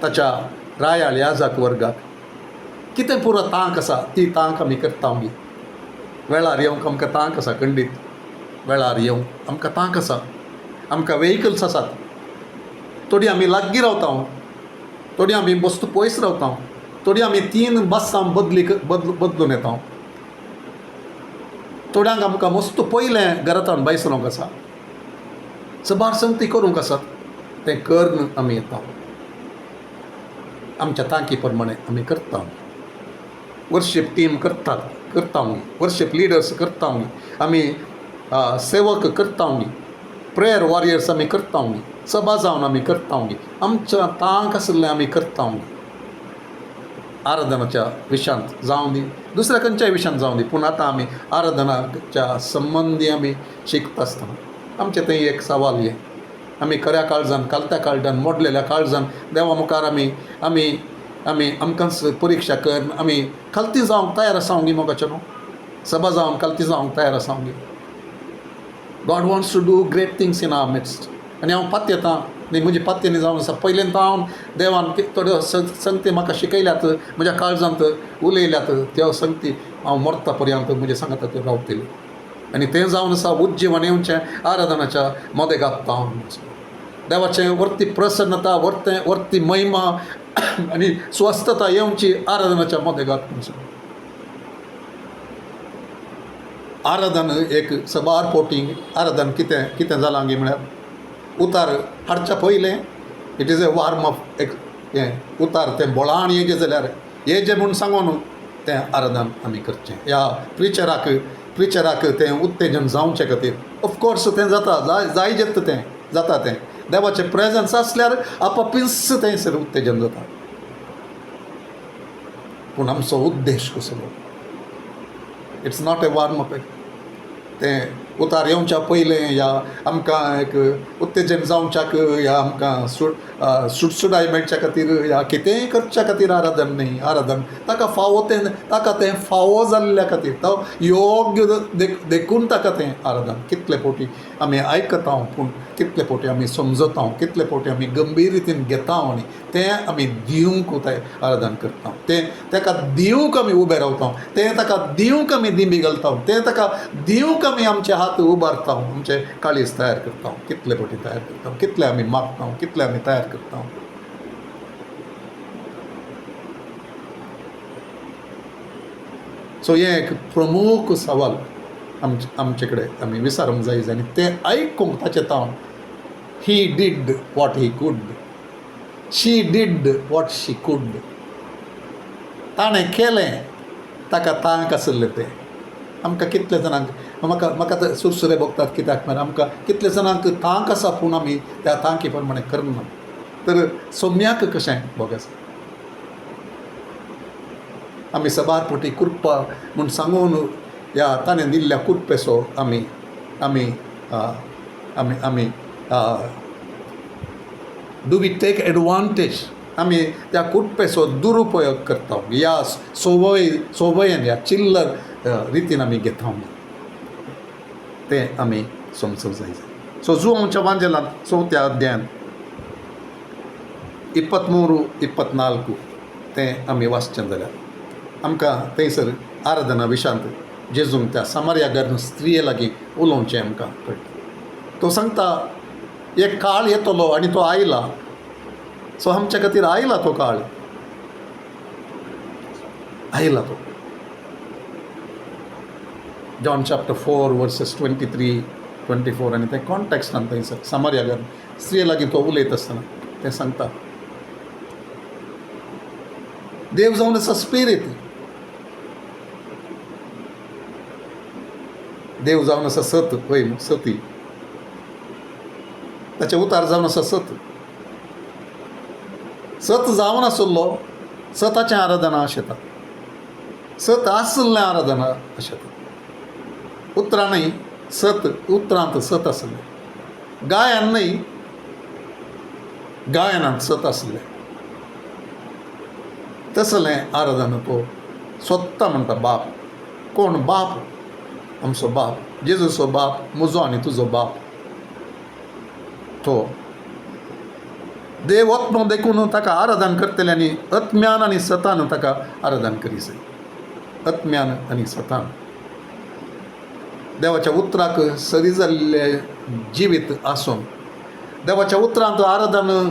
ताच्या रायाळ याजक वर्गाक कितें पुरो तांक आसा? ती तांक आमी करता गी. वेळार येवंक आमकां तांक आसा. खंडीत वेळार येवंक आमकां तांक आसा. आमकां वेहिकल्स आसात. थोडी आमी लागीं रावता, थोडी आमी वस्तू पयस रावता, थोडी आमी 3 बसां बदलून येता. थोड्यांक आमकां वस्तू पयलें घरांतल्यान भायर सरोंक आसा. सबार संगती करूंक आसात. तें करून आमी येता. आमच्या तांकी प्रमाणें आमी करता. वर्शीप टीम करता वर्शीप लिडर्स करता आमी, सेवक करता प्रेयर वॉरियर्स आमी करता सभा जावन आमी करता आमच्या तांक आसलें आमी करता आराधनाच्या विशयांत जावं दी, दुसऱ्या खंयच्याय विशयांत जावं दी. पूण आतां आमी आराधनाच्या संबंदी आमी शिकता आसतना आमचें तें एक सवाल हें. आमी खऱ्या काळजान, कालत्या काळजान, मोडलेल्या काळजान देवा मुखार आमी आमकांच परीक्षा करून आमी खालती जावंक तयार आसांव गी. मोगाचें न्हू, सभा जावन खालती जावंक तयार आसांव गी. God wants to do great things in our midst. आनी हांव पात्य येता न्ही, म्हजी पात्य न्ही जावन आसा. पयलेंत हांव देवान थोड्यो संगती म्हाका शिकयल्यात, म्हज्या काळजांत उलयल्यात, त्यो संगती हांव मरता पर्यंत म्हजे सांगात त्यो रावतली. आनी तें जावन आसा उज्जीवन येवचें आराधनाच्या मोदेगाक पावन देवाचें वर्ती प्रसन्नता, वर्ती महिमा आनी स्वस्थता येवची आराधनाच्या मोदेगाक. आराधन एक सबार पोटी आराधन कितें जालां गी म्हळ्यार उतार हाडच्या पयलें it is a warm up. एक हें उतार तें बोळान येजें जाल्यार येजें म्हूण सांगून तें आराधन आमी करचें. ह्या प्रिचराक तें उत्तेजन जावचें खातीर ऑफकोर्स तें जाता, जाय जेत तें जाता. तें देवाचें प्रेजन्स आसल्यार आपोआपीच तें सर उत्तेजन जाता. पूण आमचो उद्देश कसलो? It's not a warm up. तें उतार येवच्या पयलें या आमकां एक उत्तेजन जावच्याक या आमकां सुटसुडाय मेळच्या खातीर या कितेंय करच्या खातीर आराधन न्ही. आराधन ताका तें फावो जाल्ल्या खातीर, तो योग्य देखून ताका तें आराधन. कितले फावटी आमी आयकता पूण कितले फावटी आमी समजता, कितले फावटी आमी गंभीर रितीन घेता आनी तें आमी दिवंक आराधन करता. तेका दिवंक आमी उबे रावता, तें ताका दिवंक आमी दिमी घालता, तें ताका दिवंक आमी आमचे हात उबारता, आमचे काळीज तयार करता. कितले फावटी तयार करता, कितले आमी मागता, कितले आमी तयार करता. सो हें एक प्रमुख सवाल आमचे कडेन आमी विचारूंक जाय. आनी तें आयकूंक ताचें तावन he did what he could, she did what she could. ताणें केलें ताका तांक आसलें तें. आमकां कितले जाणांक म्हाका तर सुरसुरे भोगतात. कित्याक म्हळ्यार आमकां कितले जाणांक तांक आसा पूण आमी त्या तांकी प्रमाणें करना. तर सोम्याक कशें बोगस आमी सबार फावटी कुरपा म्हूण सांगून ह्या ताणें दिल्ल्या कुरपेचो आमी डू वी टेक एडवांटेज, आमी त्या कुडपेचो दुरुपयोग करता, ह्या सोबयेन ह्या चिल्लर रितीन आमी घेता तें आमी समजूंक जाय. सो जुआंच्या वांजेलांत 4थ्या अध्यायान 23-24 तें आमी वाचचें जाल्यार आमकां थंयसर आराधना विशांत जेजूंक त्या सामर्या स्त्रिये लागीं उलोवचें आमकां कळटा. तो सांगता एक काळ येतलो आनी तो आयला. सो आमच्या खातीर आयला तो काळ, आयला तो. जॉन चॅप्टर 4 वर्सेस 23-24 आनी तें कॉन्टॅक्स्टान थंयसर सामर्या स्त्रिये लागीं तो उलयत आसतना तें सांगता देव जावन आसा स्पिरीट, देव जावन आसा सत, पळय सती, ताचे उतार जावन आसा सत. सत जावन आसलो सताचें आराधना आशेता, सत आसलें आराधना आशेता. उतरांनय सत, उतरांत सत आसलें, गायनांतय गायनांत सत आसलें. तसलें आराधना तो स्वता म्हणटा बाप. कोण बाप? आमचो बाप, जेजूचो बाप, म्हजो आनी तुजो बाप. तो देव वतना देखून ताका आराधन करतले आनी आत्म्यान आनी सतान ताका आराधन करीत. आत्म्यान आनी सतान देवाच्या उतराक सरी जाल्ले जिवीत आसून देवाच्या उतरांत आराधन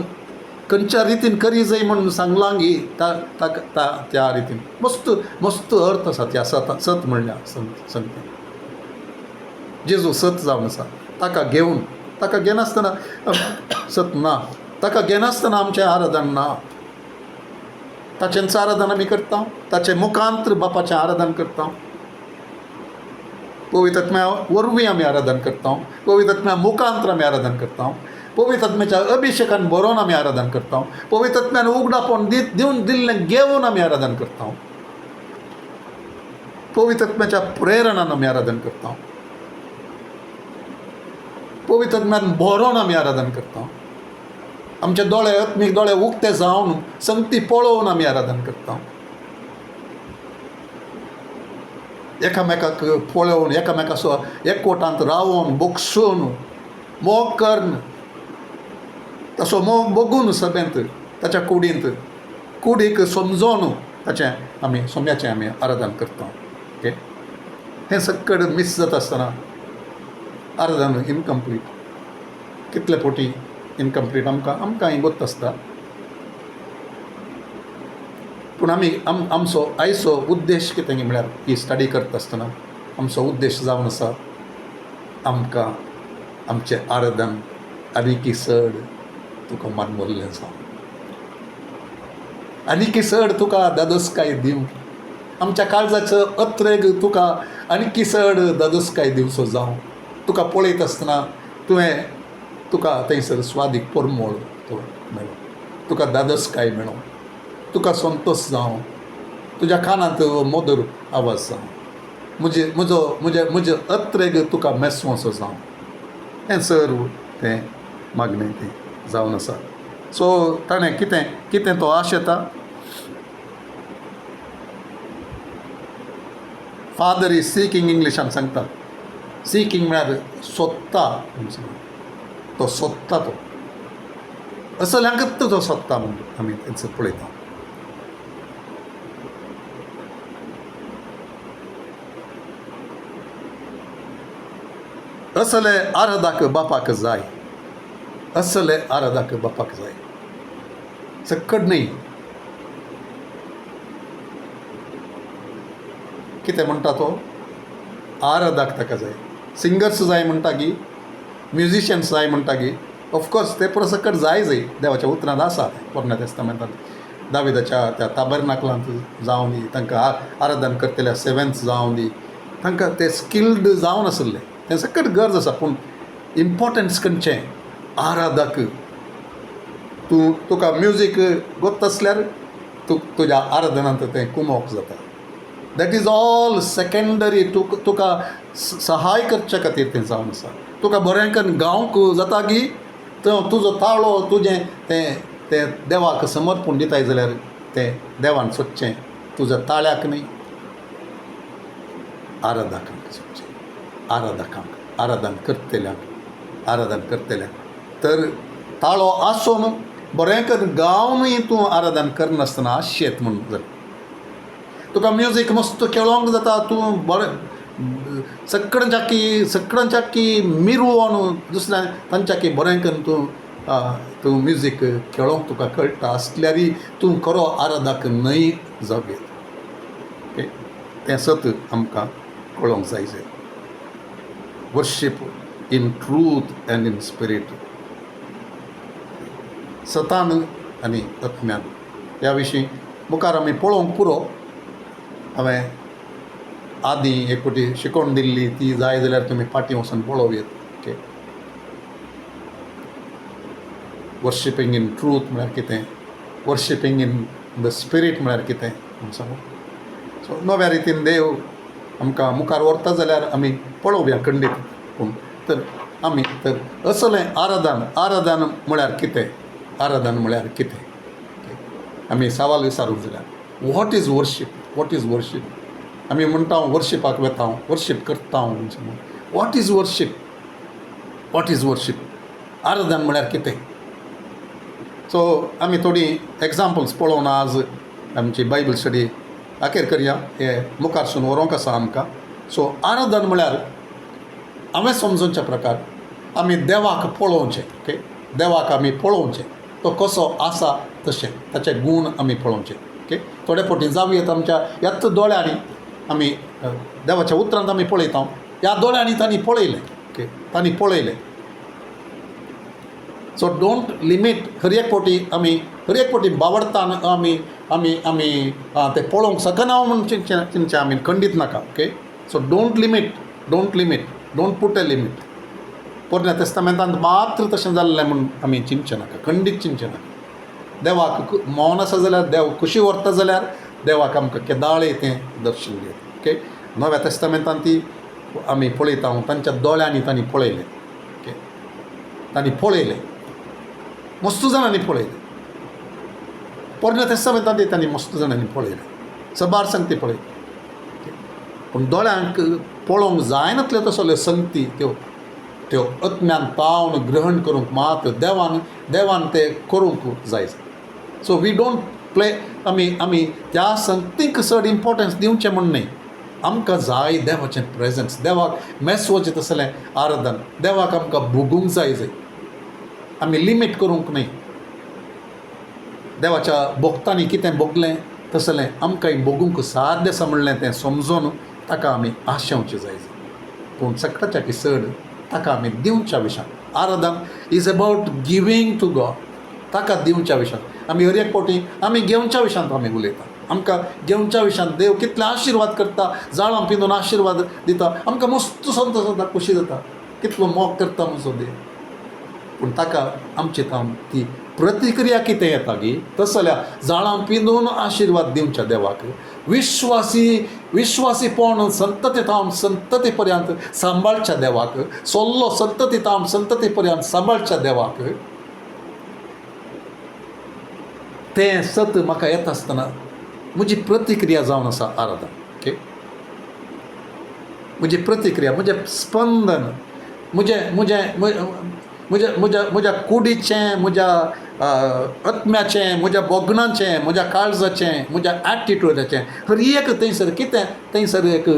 खंयच्या रितीन करी जाय म्हणून सांगलां गी त्या रितीन मस्त अर्थ आसा त्या सत म्हणल्यार सांगता. जेजू सत जावन आसा, ताका घेनासतना सत ना, ताका घेनासतना आमचें आराधन ना. ताचेंच आराधन आमी करता, ताचे मुखांतर बापाचें आराधन करता, पवित्र आत्म्या वरवीं आमी आराधन करता, पवित्र आत्म्या मुखांतर आमी आराधन करता, पवित्र आत्म्याच्या अभिशेकान बरोवन आमी आराधन करता, पवित्र आत्म्यान उगडापण दिवन दिल्लें घेवन आमी आराधन करता, पवित्र आत्म्याच्या प्रेरणान आमी आराधन करता, पवित्र आत्म्यान बरोवन आमी आराधन करता. आमचे दोळे आत्मीक दोळे उक्ते जावन संगती पळोवन आमी आराधन करता. एकामेकाक पळोवन एकामेकाचो एकवटांत रावन बोगसून मोग करून तसो मोग बघून सगळ्यांत ताच्या कुडीक समजोवन ताचें आमी सोम्याचें आमी आराधन करता. ओके, हें सगळें मिस जाता आसतना आराधन इनकम्प्लीट. कितले फावटी इनकम्प्लीट आमकांय गोत आसता. पूण आमी आमचो आयचो उद्देश कितें म्हळ्यार ही स्टडी करता आसतना आमचो उद्देश जावन आसा आमकां आमचें आराधन आनी चड तुका मन मोल्लें जावं, आनी चड तुका दादोसकाय दिवं. आमच्या काळजाचो अत्रेग तुका आनी चड दादोसकाय दिवचो जावं. तुका पळयत आसतना तुका थंयसर स्वादीक परमळ मेळो, तुका दादोसकाय मेळो, तुका संतोश जावं, तुज्या कानांत मधुर आवाज जावं, म्हजे अत्रेग तुका मेसवोसो जावं. हें सर्व तें मागणें तें जावन आसा. सो ताणें कितें तो आशेता. फादर इज सिकींग इंग्लिशान सांगता. सिकींग म्हळ्यार सोदता, तो सोदता. तो असल्यांकच तो सोदता म्हणून आमी थंयसर पळयता. असले आराधक बापाक जाय, असले आराधक बापाक जाय. सकड न्ही. कितें म्हणटा तो? आराधक ताका जाय. सिंगर्स जाय म्हणटा की म्युजिशियन्स जाय म्हणटा की ऑफकोर्स ते परसकट जाय देवाच्या उतरांत आसा. पोरण्या तेस्तामेंतांत दाविदाच्या त्या ताबरनाकलांत जावं दी, तांकां आराधन करतल्या सेवेंथ जावं दी, तांकां ते स्किल्ड जावन आसले. तें सकट गरज आसा. पूण इम्पॉर्टन्स खंयचें? आराधक. तुका म्युजीक गोत आसल्यार तुज्या आराधनांत तें कुमोवप जाता. That is all secondary. तुका सहाय करचे खातीर तें जावन आसा. तुका बरें करून गावंक जाता की तो तुजो ताळो तुजें तें देवाक समर्पूण दिताय जाल्यार तें देवान सोदचें तुज्या ताळ्याक न्ही आराधकांक सोदचें आराधन करतल्यांक तर ताळो आसून बरें करून गावनूय तूं आराधन करनासतना आशेत म्हणून जाता तुका म्युजीक मस्त खेळोंक जाता तूं बरें सगळ्यांच्याकी मिरवोन दुसऱ्या तांच्याकी बरें करून तूं म्युजीक खेळोंक तुका कळटा आसल्यारय तूं खरो आराधक न्हय जावं ओके तें सत आमकां कळोंक जाय worship in truth and in spirit सतान आनी आत्म्यान ह्या विशीं मुखार आमी पळोवंक पुरो हांवें आदीं एक फावटी शिकोवन दिल्ली ती जाय जाल्यार तुमी फाटीं वचून पळोवयात ओके वर्शिपींग इन ट्रूथ म्हळ्यार कितें वर्शिपींग इन द स्पिरीट म्हळ्यार कितें म्हूण सांगू सो नव्या रितीन देव आमकां मुखार व्हरता जाल्यार आमी पळोवया खंडीत पूण तर असलें आराधन म्हळ्यार कितें आमी सवाल विचारूंक जाल्यार वॉट इज वर्शीप आमी म्हणटा वर्शिपाक वेता वर्शीप करता म्हणून वॉट इज वर्शीप आराधन म्हळ्यार कितें सो आमी थोडी एग्जाम्पल्स पळोवन आज आमची बायबल स्टडी आखेर करया हे मुखारसून व्हरोंक आसा आमकां सो आराधन म्हळ्यार हांवें समजोवच्या प्रकार आमी देवाक पळोवचें ओके देवाक आमी पळोवचें तो कसो आसा तशें ताचे गूण आमी पळोवचे ओके थोडे फावटी जावं येता आमच्या ह्याच दोळ्यांनी आमी देवाच्या उतरांत आमी पळयता ह्या दोळ्यांनी तांणी पळयलें सो डोंट लिमीट हर एक फावटी बावडटान आमी तें पळोवंक शकना म्हणून चिंतचें आमी खंडीत नाका okay so don't put A limit पोरण्या तेस्तामेंतांत मात्र तशें जाल्लें म्हणून आमी चिंतचें नाका खंडीत चिंतचें नाका देवाक मौन आसा जाल्यार देव खुशी व्हरता जाल्यार देवाक आमकां केदाळे तें दर्शन दिता ओके नव्या तेस्तामेंतांत ती आमी पळयता तांच्या दोळ्यांनी तांणी पळयलें मस्त जाणांनी पळयलें पोरण्या तेस्तामेंतांत तांणी मस्त जाणांनी पळयलें सबार संगती पळयली पूण दोळ्यांक पळोवंक जायनातल्यो तसल्यो संगती त्यो आत्म्यान पावन ग्रहण करूंक मात देवान ते करूंक जाय सो वी डोंट प्ले आमी त्या संगतीक चड इम्पोर्टन्स दिवचें म्हण न्हय आमकां जाय देवाचें प्रेजन्स देवाक मेसवचें तसलें आराधन देवाक आमकां भोगूंक जाय आमी लिमीट करूंक न्हय देवाच्या भोगतांनी कितें भोगलें तसलें आमकांय भोगूंक साध्य आसा म्हणलें तें समजून ताका आमी आशेवचें जाय पूण सगळ्याच्या की चड ताका आमी दिवच्या विशयान आराधन is about giving to God ताका दिवच्या विशयान आमी हर एक फावटी आमी घेवच्या विशयांत आमी उलयता आमकां घेवच्या विशयांत देव कितले आशिर्वाद करता जाळां पिंजून आशिर्वाद दिता आमकां मस्त संतोश जाता खुशी जाता कितलो मोग करता म्हजो देव पूण ताका आमची ती प्रतिक्रिया कितें येता गी तस जाल्यार जाळां पिंजून आशिर्वाद दिवच्या देवाक विश्वासीपण संतती पर्यंत सांबाळच्या देवाक सोल्लो संतती पर्यंत सांबाळच्या देवाक तें सत म्हाका येता आसतना म्हजी प्रतिक्रिया जावन आसा आराधन ओके म्हजी प्रतिक्रिया म्हजें स्पंदन म्हज्या कुडीचें म्हज्या आत्म्याचें म्हज्या बोगणाचें म्हज्या काळजाचें म्हज्या एटिट्यूडाचें हर एक थंयसर एक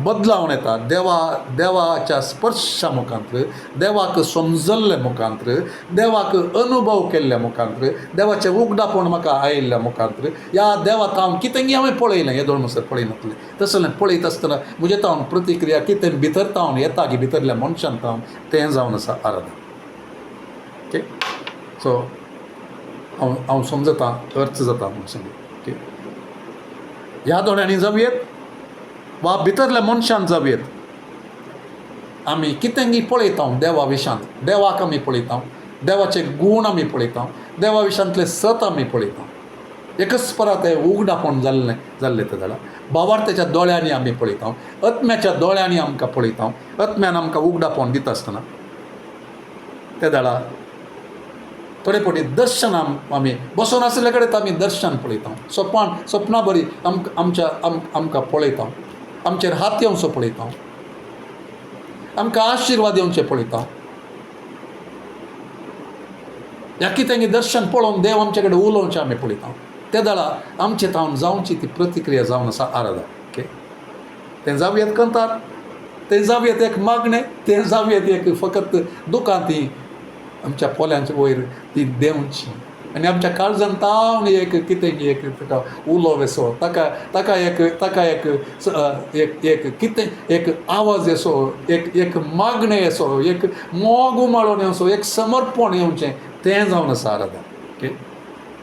बदलावण येता देवाच्या स्पर्शा मुखांत्र देवाक समजल्ल्या मुखांत्र देवाक अनुभव केल्ल्या मुखांत्र देवाचें उगडापण म्हाका आयिल्ल्या मुखांत्र ह्या देवाक हांव कितेंय हांवें पळयलें हे दोन मसर पळयनातलें तसलें पळयत आसतना म्हजे तावन प्रतिक्रिया कितें भितर तावन येता की भितरल्या मनशान तावन तें जावन आसा आराधन ओके सो हांव समजता अर्थ जाता म्हूण सांगून ओके ह्या दोळ्यांनी जावयेत वा भितरल्या मनशान जावयेत आमी कितेंय पळयता देवा विशयांत देवाक आमी पळयता देवाचे गूण आमी पळयता देवा विशयांतले सत आमी पळयता एकच परा तें उगडापण जाल्लें तें जाल्यार भावार्थाच्या दोळ्यांनी आमी पळयता आत्म्याच्या दोळ्यांनी आमकां पळयता आत्म्यान आमकां उगडापण दिता आसतना त्या दाळा थोडे फावटी दर्शन आमी बसून आसले कडेन आमी दर्शन पळयता, सपनां बरी आमकां पळयता, आमचेर हात येवचो पळयता, आमकां आशिर्वाद येवचे पळयता. ह्या कितें दर्शन पळोवन देव आमचे कडेन उलोवचें आमी पळयता. त्या दळा आमचे तावन जावची ती प्रतिक्रिया जावन आसा आराधना. ओके, तें जावयेत कंतार, तें जावयेत एक मागणें, तें जावयेत एक फकत दुकां ती आमच्या पोल्यांच्या वयर ती देंवची, आनी आमच्या काळजान तावन एक कितें एक ताका उलोव येसो, ताका एक कितें एक आवाज येसो, एक मागणें येसो, एक मोग उमाळून येवचो, एक समर्पण येवचें, तें जावन आसा आराधना. Okay,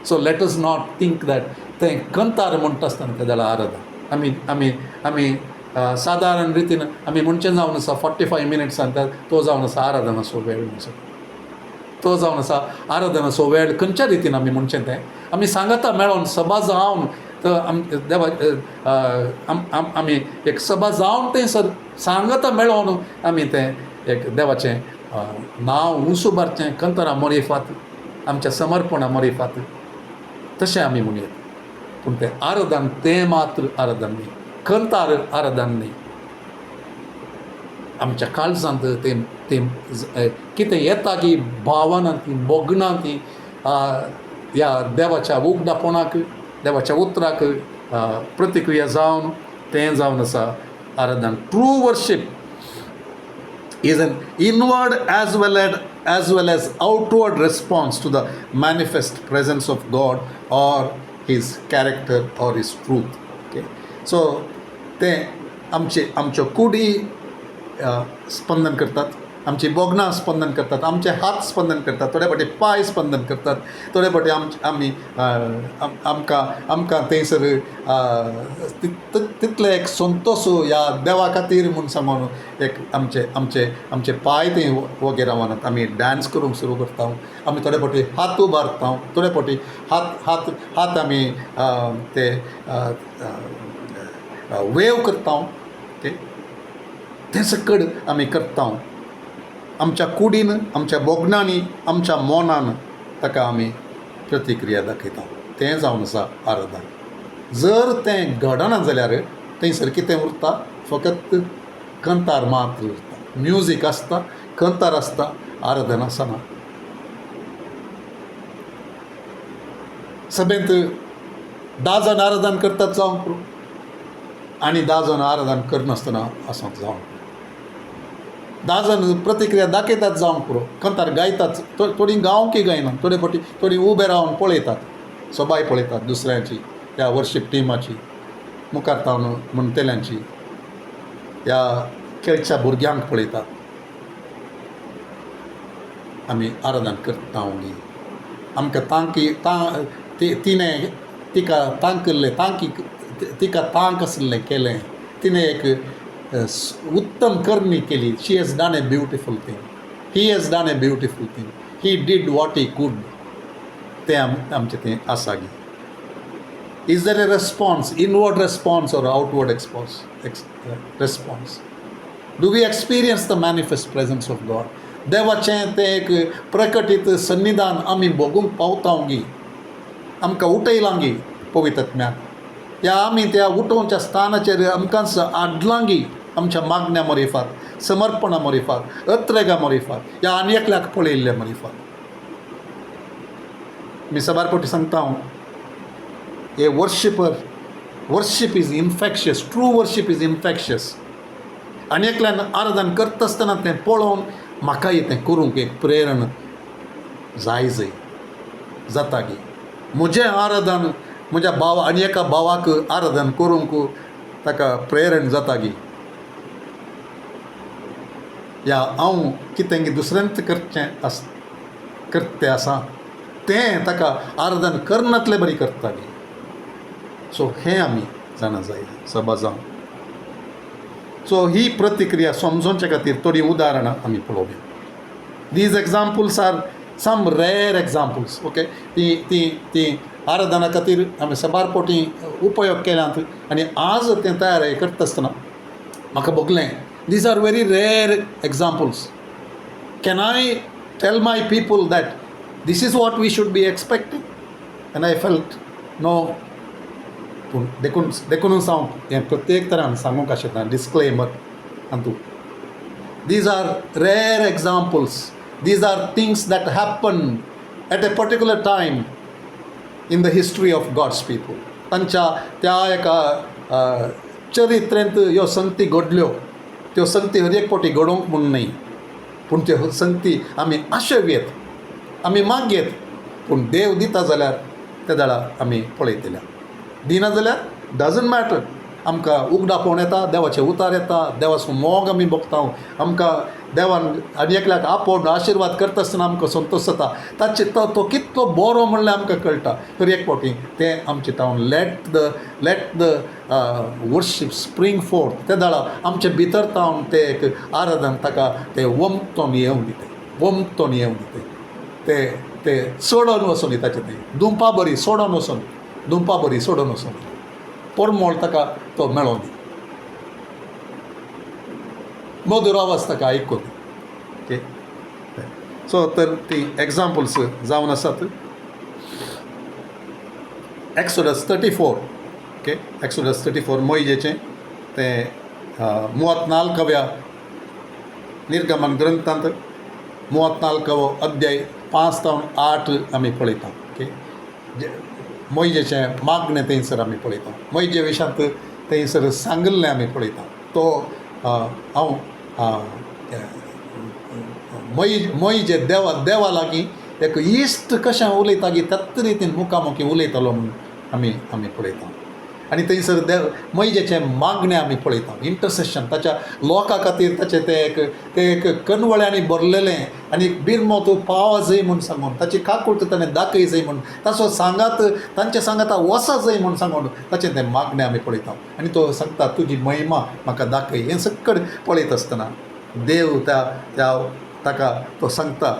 so let us not think that तें कंतार म्हणटा आसतना तें जाल्यार आराधना. आमी सादारण रितीन आमी म्हणचें जावन आसा 45 मिनिट्सान तो जावन आसा आराधनाचो वेळ म्हणचो, तो जावन आसा आराधनाचो वेळ. खंयच्या रितीन आमी म्हणचें तें आमी सांगता मेळोन सभा जावन देवा आमी एक सभा जावन थंयसर सांगता मेळोन आमी तें एक देवाचें नांव उंचुबारचें कंतरां मोरीफात, आमच्या समर्पणां मोरीफात, तशें आमी म्हणयत. पूण तें आराधन तें मात्र आराधन न्ही, कंतार आराधन न्ही. आमच्या काळजांत तें कितें येता की भावना ती बोगणां ती ह्या देवाच्या उगडापणाक, देवाच्या उतराक प्रतिक्रिया जावन तें जावन आसा आराधन. True worship is an inward as well as outward response to the manifest presence of God or his character or his truth. Okay, so ते आमच्यो कुडी स्पंदन करतात, आमची बोगणां स्पंदन करतात, आमचे हात स्पंदन करतात, थोडे फावटी पांय स्पंदन करतात, थोडे फावटी आमकां थंयसर तितले एक संतोश ह्या देवा खातीर म्हूण सांगून एक आमचे पांय थंय वगे रावनात, आमी डान्स करूंक सुरू करता, आमी थोडे फावटी हात उबारता, थोडे फावटी हात आमी ते वेव करता. ओके, तें सकड आमी करता. आमच्या कुडीन, आमच्या बोगणांनी, आमच्या मोनान ताका आमी प्रतिक्रिया दाखयता. तें जावन आसा आराधन. जर तें घडना जाल्यार थंयसर कितें उरता? फकत कंतार मात्र उरता. म्युजीक आसता, कंतार आसता, आराधन आसना. सभेंत 10 जाण आराधन करतात जावंक पुरो, आनी 10 जाण आराधन करनासतना आसत जावंक. 10 जाण प्रतिक्रिया दाखयतात जावंक पुरो, कंतार गायतात, थोडी गावंकी गायनात, थोडे फावटी थोडी उबे रावन पळयतात, सबाय पळयतात दुसऱ्यांची, ह्या वर्शीप टिमाची, मुखार तावन म्हणटेल्यांची, ह्या खेळच्या भुरग्यांक पळयतात. आमी आराधन करता न्ही, आमकां तिणें तिका तांकल्लें, तिका तांक आसलें केलें, तिणें एक उत्तम करणी केली. She has done a beautiful thing, he has done a beautiful thing, he did what he could. तें आमचें तें आसा गी. Is there a response, inward response or outward response? Do we experience the manifest presence of God? देवाचें तें एक प्रकटीत सन्निधान आमी भोगूंक पावता गी, आमकां उठयलां गी पवित्र आत्म्याक. या आमी त्या उठोवच्या स्थानाचेर आमकां हाडलां गी आमच्या मागण्या मोरीफात, समर्पणा मोरीफात, अत्रेगा मोरीफात, ह्या आनी एकल्याक पळयल्ल्या मोरीफात. मी सबार फावटी सांगता हे worship is infectious. True worship is infectious. आनी एकल्यान आराधन करता आसतना तें पळोवन म्हाकाय तें करूंक एक प्रेरण जाय जाता गी. म्हजें आराधन म्हज्या आनी एका भावाक आराधन करूंक ताका प्रेरण जाता गी. या हांव कितें दुसऱ्यांत करचें आसा तें ताका आराधन करनातलें बरी करता गी. सो हें आमी जाणा जाय सभा जावन. सो ही प्रतिक्रिया समजोवचे खातीर थोडीं उदाहरणां आमी पळोवया. दीज एग्जाम्पल्स आर सम रेर एग्जाम्पल्स. ओके, ती आराधना खातीर आमी सबार फावटी उपयोग केल्यात आनी आज तें तयार करता आसतना म्हाका भोगलें दीज आर वेरी रेर examples. Can I tell my people that This is what we should be expecting. And I felt, no, पूण देखून हांव हें प्रत्येक तरान सांगूंक शकता डिस्क्लेमर हातूंत. These are rare examples. These are things that happen at a particular time in the history of God's people. तांच्या त्या एका चरित्रेंत ह्यो संगती घडल्यो. त्यो संगती हर एक फावटी घडोवंक म्हूण न्ही, पूण त्यो संगती आमी आशेवेत, आमी मागयेत, पूण देव दिता जाल्यार त्या दाळा आमी पळयतल्या. दिना जाल्यार डजंट मॅटर. आमकां उगडापण येता, देवाचे उतार येता, देवाचो मोग आमी भोगता. आमकां देवान आनी एकल्याक आपोवन आशिर्वाद करता आसतना आमकां संतोश जाता. ताचे तो कितलो बरो म्हणल्यार आमकां कळटा. तर एक फावटी तें आमचें तावन let the worship spring fourth. त्या दाळा आमचे भितर तावन तें एक आराधन ताका तें वमतोन येवंक दिते. तें सोडून वचून ताचें तें दुंपा बरी सोडून वचून परमोळ ताका तो मेळों दी, मधुर आवाज ताका आयकून. ओके, सो तर ती एग्जाम्पल्स जावन आसात. एक्सोडस 34. ओके, एक्सोडस 34 मोइजेचें तें 34व्या निर्गमन ग्रंथांत 34वो अध्याय 5 ते 8 आमी पळयता. ओके, मोइजेचें मागणें थंयसर आमी पळयता. मोइजे विशांत थंयसर सांगिल्लें आमी पळयता. तो हांव मोइजे देवा लागीं एक इश्ट कशें उलयता की त्याच रितीन मुखामुखी उलयतालो म्हणून आमी पळयता. आनी थंयसर मोइजेचें मागणें आमी पळयता, इंटरसेशन. ताच्या लोकां खातीर ताचें तें एक कनवळ्यांनी भरलेलें आनी बिरमो तूं पाव जाय म्हूण सांगून, ताची काकूट ताणें दाखय जाय म्हूण, ताचो सांगात तांच्या सांगाता वसा जाय म्हूण सांगून ताचें तें मागणें आमी पळयता. आनी तो सांगता तुजी महिमा म्हाका दाखय. हें सकट पळयत आसतना देव ताका तो सांगता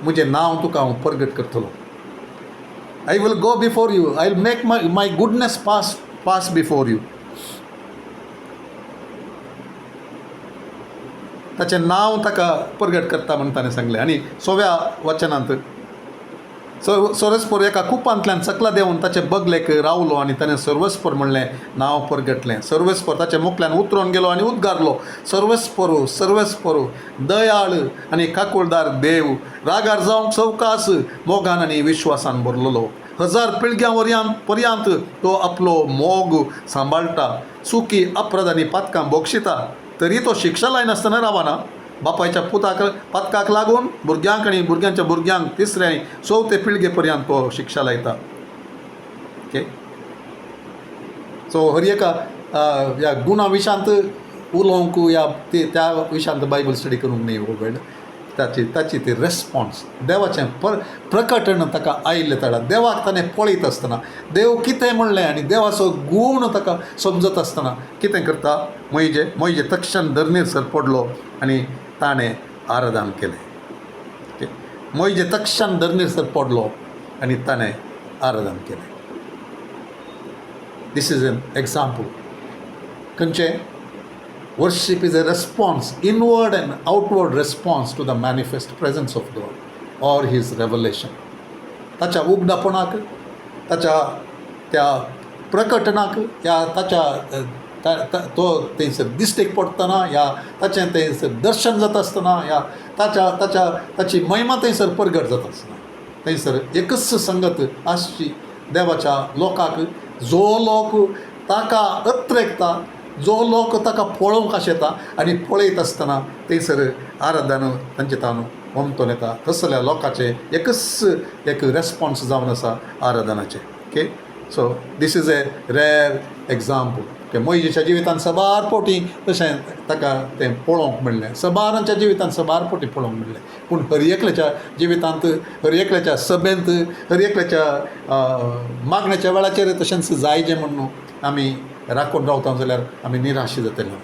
म्हजें नांव तुका हांव प्रगट करतलो. I will go before you. I will make my goodness pass before you. ताचें नांव ताका प्रगट करता म्हणून ताणें सांगलें. आनी 6व्या वचनांत सर्वस्पर एका कुपांतल्यान सकला देंवन ताचे बगलेक रावलो आनी ताणें सर्वस्पर म्हणलें, नांव प्रगटलें. सर्वस्पर ताच्या मुखल्यान उतरोन गेलो आनी उद्गारलो, सर्वस्परू दयाळ आनी काकुळदार देव, रागार जावंक सवकास, मोगान आनी विश्वासान भरलेलो. 1000 पिळग्यां पर्यांत तो आपलो मोग सांबाळटा. चुकी अपराध आनी पातकां बोगशिता, तरी तो शिक्षा लायनासतना रावना. बापायच्या पातकाक लागून भुरग्यांक आनी भुरग्यांच्या भुरग्यांक 3रे आनी 4थे पिळगे पर्यंत तो शिक्षा लायता. ओके, सो हर एका ह्या गुणा विशांत उलोवंक या त्या विशांत बायबल स्टडी करूंक न्ही वेळ. ताची ती रेस्पॉन्स देवाचें प्रकटण ताका आयिल्लें ताळा. देवाक ताणें पळयत आसतना देव कितें म्हणलें आनी देवाचो गूण ताका समजत आसतना कितें करता मोइजे तक्षण धरणीर पडलो आनी ताणें आराधन केलें. मोइजे तक्षण धरणीर पडलो आनी ताणें आराधन केलें. This is an example. खंयचें worship is a response, inward and outward response to the manifest presence of God or his revelation. ताच्या उगडापणाक, ताच्या त्या प्रकटणाक, या ताच्या तो थंयसर दिश्टेक पडटना, या ताचें थंयसर दर्शन जाता आसतना, या ताची महिमा थंयसर प्रगट जाता आसतना थंयसर एकच संगत आसची देवाच्या लोकांक. जो लोक ताका अत्रेकता, जो लोक ताका पळोवंक आशेता आनी पळयत आसतना थंयसर आराधन तांचे तान वमतोन येता. तसल्या लोकांचे एक रेस्पॉन्स जावन आसा आराधनाचें. Okay, so this is a rare example. Okay, मोइजेच्या जिवितांत सबार फावटी तशें ताका तें पळोवंक मेळ्ळें. सबारांच्या जिवितांत सबार फावटी पळोवंक मेळ्ळें. पूण हर एकल्याच्या जिवितांत, हर एकल्याच्या सभेंत, हर एकल्याच्या मागण्याच्या वेळाचेर तशेंच जायजें म्हणून आमी राखून रावता जाल्यार आमी निराश जातले.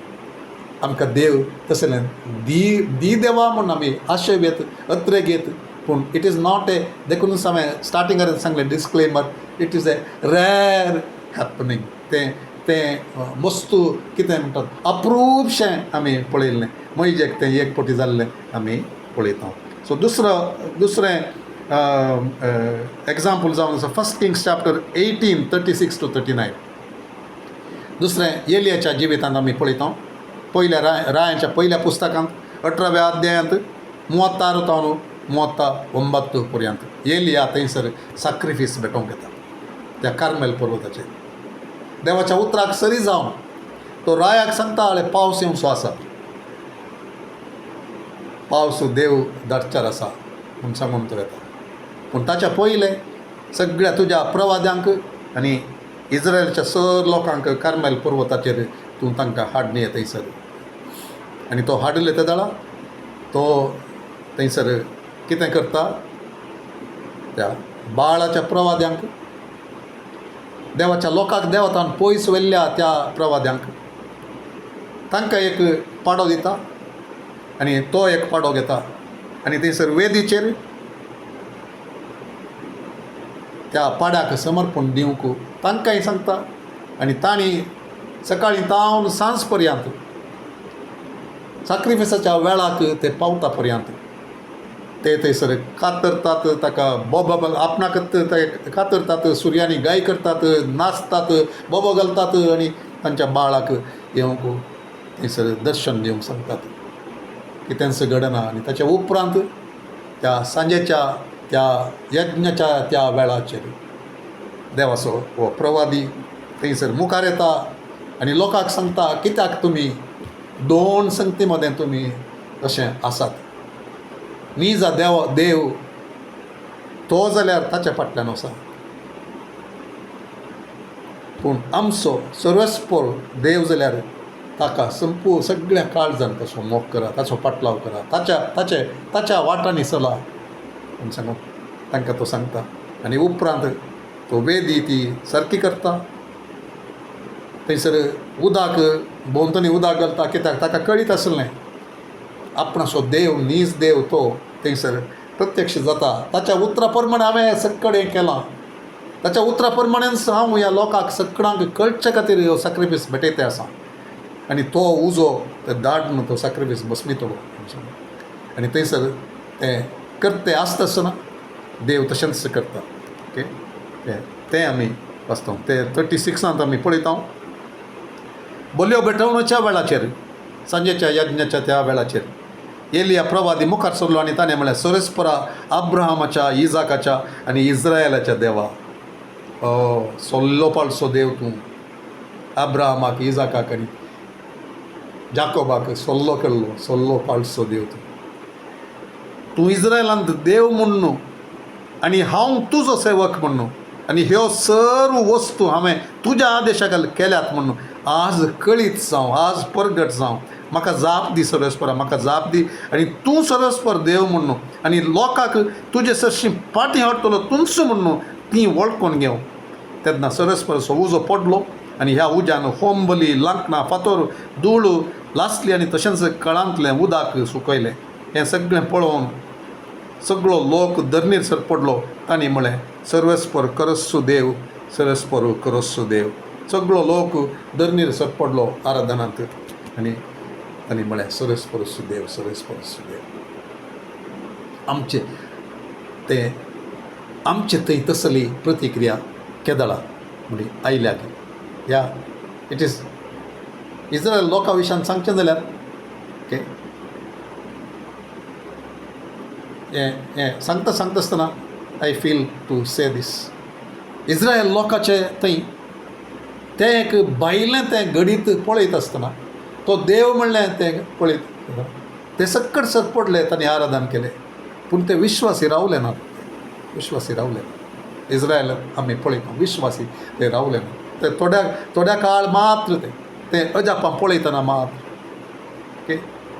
आमकां देव तसलें दी देवा म्हणून आमी आशय घेत, अत्रे घेत. पूण इट इज नॉट ए, देखून हांवें स्टार्टिंगार सांगलें disclaimer, it is A rare happening. तें वस्तू कितें म्हणटात अप्रूपशें आमी पळयल्लें. मोइजेक तें एक फावटी जाल्लें आमी पळयता. सो दुसरें एग्जाम्पल जावन आसा 1 Kings chapter 18 36 to 39. दुसरें एलियाच्या जिवितांत आमी पळयता. पयल्या रायांच्या पयल्या पुस्तकांत 18व्या अध्यायांत 36 तावन 39 पर्यंत एलिया थंयसर सॅक्रिफीस भेटोवंक येता त्या कार्मेल पर्वताचेर. देवाच्या उतराक सरी जावन तो रायाक सांगता हळे पावस येवचो आसा, पावस देव धाडच्यार आसा म्हूण सांगून तो येता. पूण ताच्या पयलें सगळ्या तुज्या प्रवाद्यांक आनी इस्रायलच्या सर लोकांक कार्मेल पर्वताचेर तूं तांकां हाडून ये थंयसर. आनी तो हाडले ते दाळा तो थंयसर कितें करता, त्या बाळाच्या प्रवाद्यांक, देवाच्या लोकांक देवतान पयस व्हेल्ल्या त्या प्रवाद्यांक तांकां एक पाडो दिता आनी तो एक पाडो घेता आनी थंयसर वेदीचेर त्या पाड्याक समर्पण दिवंक तांकांय सांगता. आनी तांणी सकाळीं तावन सांज पर्यंत सॅक्रिफिसाच्या वेळाक ते पावता पर्यंत ते थंयसर कातरतात, ताका बोब आपणाक कातरतात, सुर्यांनी गाय करतात, नाचतात, बोबो घालतात आनी तांच्या बाळाक येवंक थंयसर दर्शन दिवंक सांगतात. कितेंच घडना. आनी ताच्या उपरांत त्या सांजेच्या त्या यज्ञाच्या त्या वेळाचेर देवाचो हो प्रवादी थंयसर मुखार येता आनी लोकांक सांगता, कित्याक तुमी दोन संगती मदें तुमी अशें आसात. नीज देव तो जाल्यार ताच्या फाटल्यान आसा, पूण आमचो सर्वस्पर देव जाल्यार ताका सगळ्या काळजान ताचो मोग करा, ताचो पाटलाव करा, ताच्या वाटांनी चला म्हूण सांगून तांकां तो सांगता. आनी उपरांत तो वेदी ती सारकी करता. थंयसर उदक भोंवतणी उदक घालता, कित्याक ताका कळीत आसलें आपणाचो देव नीज देव तो थंयसर प्रत्यक्ष जाता. ताच्या उतरा प्रमाणे हांवें सगळें केलां, ताच्या उतरा प्रमाणेच हांव ह्या लोकांक सगळ्यांक कळचे खातीर ह्यो सॅक्रिफीस भेटयते आसा. आनी तो उजो ते धाडून तो सॅक्रिफीस भस्मितलो. आनी थंयसर तें करते आसतना देव तशेंच करता. ओके, तें आमी वाचता. ते 36 आमी पळयता. बल्यो भेटवणेच्या वेळाचेर, सांजेच्या यज्ञाच्या त्या वेळाचेर एलिया प्रवादी मुखार सरलो आनी ताणें म्हळें, सर्वेस्परा अब्राहमाच्या, इजाकाच्या आनी इस्रायलाच्या देवा, सोल्लो पाळसो देव तूं अब्राहमाक, इजाकाक आनी जाकोबाक सोल्लो केल्लो सोल्लो पाळसो देव तूं इस्रायलांत देव म्हणून आनी हांव तुजो सेवक म्हणून आनी ह्यो सर्व वस्तू हांवें तुज्या आदेशाक केल्यात म्हणून आज कळीत जावं, आज परगट जावं. म्हाका जाप दी सर्वेस्परा, म्हाका जाप दी. आनी तूं सर्वेस्पर देव म्हणून आनी लोकांक तुजे सरशी फाटीं हाडटलो तुंच म्हणून ती वळखून घेवं. तेन्ना सर्वेस्पराचो उजो पडलो आनी ह्या उज्यान होम बली, लांकणां, फातर, धूळ लासली आनी तशेंच कळांतलें उदक सुकयलें. हें सगळें पळोवन सगळो लोक धरणीर सर पडलो. तांणी म्हळें, सर्वेस्पर करस्सो देव, सर्वेस्पर करस्सो देव. सगळो लोक धरणीर सर पडलो आराधनांत आनी तांणी म्हळें, सर्वेस्परस्सो देव, सर्वेस्परस्सो देव. आमचे थंय तसली प्रतिक्रिया केदळा म्हणजे आयल्या की ह्या इट इज इस्रायल लोकां विशयान सांगचें जाल्यार ओके, हें सांगता आसतना I feel to say this. Israel लोकांचे थंय तें एक भायलें तें घडीत पळयत आसतना तो देव म्हणलें तें पळयत ते सकट सर पडले, तांणी आराधन केलें. पूण ते विश्वासी रावले ना, विश्वासी रावले ना. इस्रायल आमी पळयता विश्वासी ते रावले ना. ते थोड्या काळ मात्र ते अजापां पळयतना मात्र. ओके,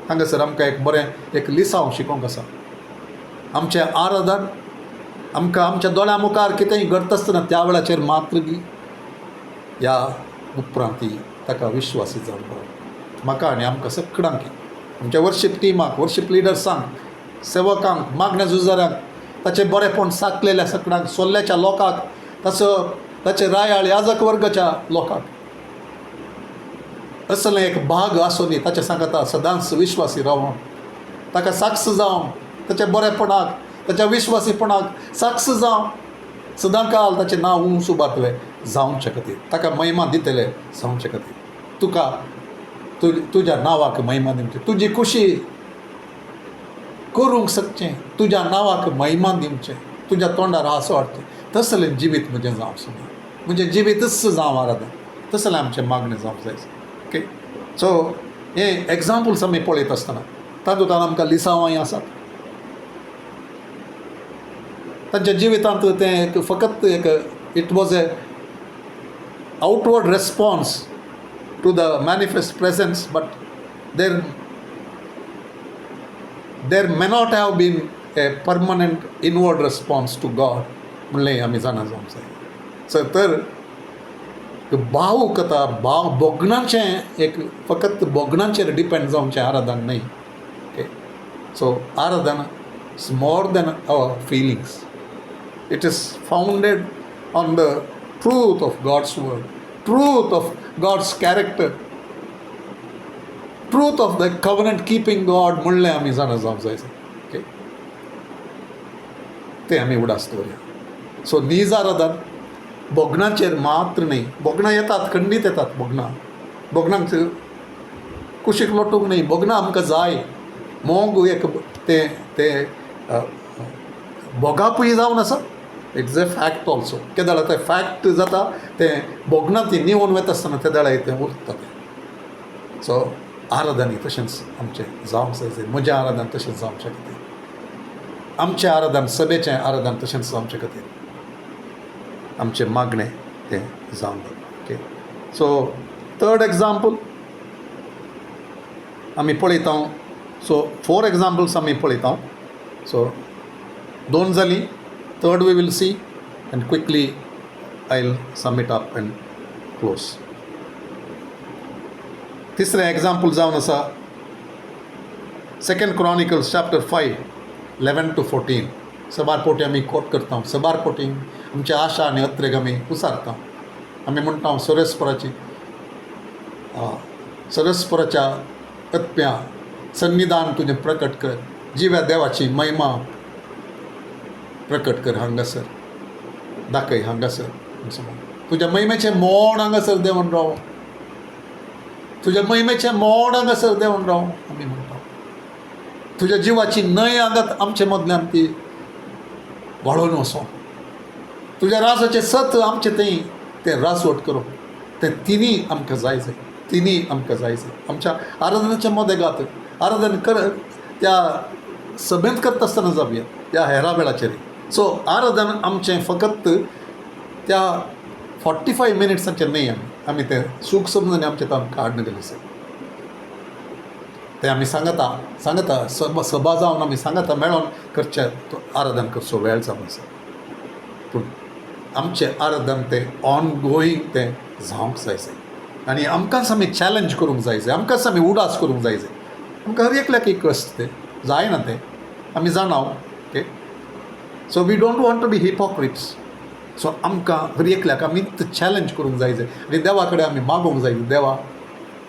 हांगासर आमकां एक बरें एक लिसांव शिकोवंक आसा. आमचें आराधन आमकां आमच्या दोळ्या मुखार कितेंय घडता आसतना त्या वेळाचेर मात्र ह्या उपरांत ताका विश्वासी जावन पळय. म्हाका आनी आमकां सगळ्यांक, आमच्या वर्शीप टिमाक, वर्शीप लिडर्सांक, सेवकांक, मागण्या झुजाऱ्यांक, ताचें बरेंपण साकलेल्या सगळ्यांक, सोल्ल्याच्या लोकांक, ताचे रायाळ याजक वर्गाच्या लोकांक असलें एक भाग आसूनी ताचे सांगता सदांच विश्वासी रावन ताका साक्ष जावन ताच्या बरेपणाक, ताच्या विश्वासीपणाक साक्ष जावं, सदां काल ताचें नांव उंच उबारतलें जावचे खातीर, ताका महिमा दितले जावचे खातीर, तुका तुज्या नांवाक महिमा दिवची, तुजी खुशी करूंक शकचें, तुज्या नांवाक महिमा दिवचें, तुज्या तोंडार हांसो हाडचें, तसलें जिवीत म्हजें जावं सुद्दां, म्हणजे जिवीतच जावं आराधन, तसलें आमचें मागणें जावंक जाय. ओके, सो हे एग्जाम्पल्स आमी पळयत आसतना तातूंतल्यान आमकां लिसांवांय आसात. तांच्या जिवितांत तें एक फकत एक it was a outward response to the manifest presence, but there may not have been a permanent inward response to God म्हणलें आमी जाणा जावंक जाय. सो तर भाव कथा भाव बोगनाचें एक फकत बोगनाचेर डिपेंड जावचें आराधन न्हय. ओके, सो आराधन is more than our feelings. It is founded on the truth of God's word, truth of God's character, truth of the covenant keeping God म्हणलें आमी जाणा जावंक जाय. ओके, तें आमी उडास दवरया. सो नीज आराधन बोगनाचेर मात्र न्ही. बोगनां येतात, खंडीत येतात बोगनांक कुशीक लोटूंक न्ही. बोगनां आमकां जाय. मोग एक ते बोगापूय जावन आसा. It's a fact also. केदाळ तें फॅक्ट जाता तें बोगनां ती निवून वता आसतना तेदाळ तें उरता तें. सो आराधन तशेंच आमचें जावंक जाय. म्हजें आराधन तशेंच जावचे खातीर, आमचें आराधन, सभेचें आराधन तशेंच जावचे खातीर आमचें मागणें तें जावंक जाय. ओके, सो थर्ड एग्जाम्पल आमी पळयता. सो 4 एग्जाम्पल्स आमी पळयता. सो 2 जालीं. Third we will see, and quickly I'll sum it up and close. तिसरें एग्जाम्पल जावन आसा 2 Chronicles chapter 5 11 to 14. सबारपोटी आमी कोट करता. सबारपोटी आमची आशा आनी अत्रेक आमी उसारता. आमी म्हणटा सरस्वराच्या अत्प्या सन्निधान तुजें प्रकट कर, जिव्या देवाची महिमा प्रकट कर हांगासर, दाखय हांगासर. तुज्या महिमेचें मोड हांगासर देंवन राव, तुज्या महिमेचें मोड हांगासर देंवन राव आमी म्हणटा. तुज्या जिवाची न्हंय हांगात आमचे मदल्यान ती व्हाळून वचो. तुज्या रासाचें सत आमचे थंय तें रासवट करप. तें तिनी आमकां जाय जाय, तिनी आमकां जाय जाय. आमच्या आराधनाच्या मोदेगात आराधन कर त्या सभेंत करता आसतना जावया, त्या हेरा वेळाचेर. सो आराधन आमचें फकत त्या 45 मिनिट्साचें न्हय. आमी तें सूख समजून आमचें तां काडून गेले सर. तें आमी सांगता सभा जावन आमी सांगता मेळोन करचें आराधन करचो वेळ जावन आसा. पूण आमचें आराधन तें ऑन गोईंग तें जावंक जाय जाय. आनी आमकांच आमी चॅलेंज करूंक जाय जाय, आमकांच आमी उडास करूंक जाय जाय. आमकां हर एकल्याक एक कश्ट तें जायना तें आमी जाणाव. Okay, so we don't want to be hypocrites. So आमकां हर एकल्याक आमी चॅलेंज करूंक जाय जाय आनी देवा कडेन आमी मागूंक जाय, देवा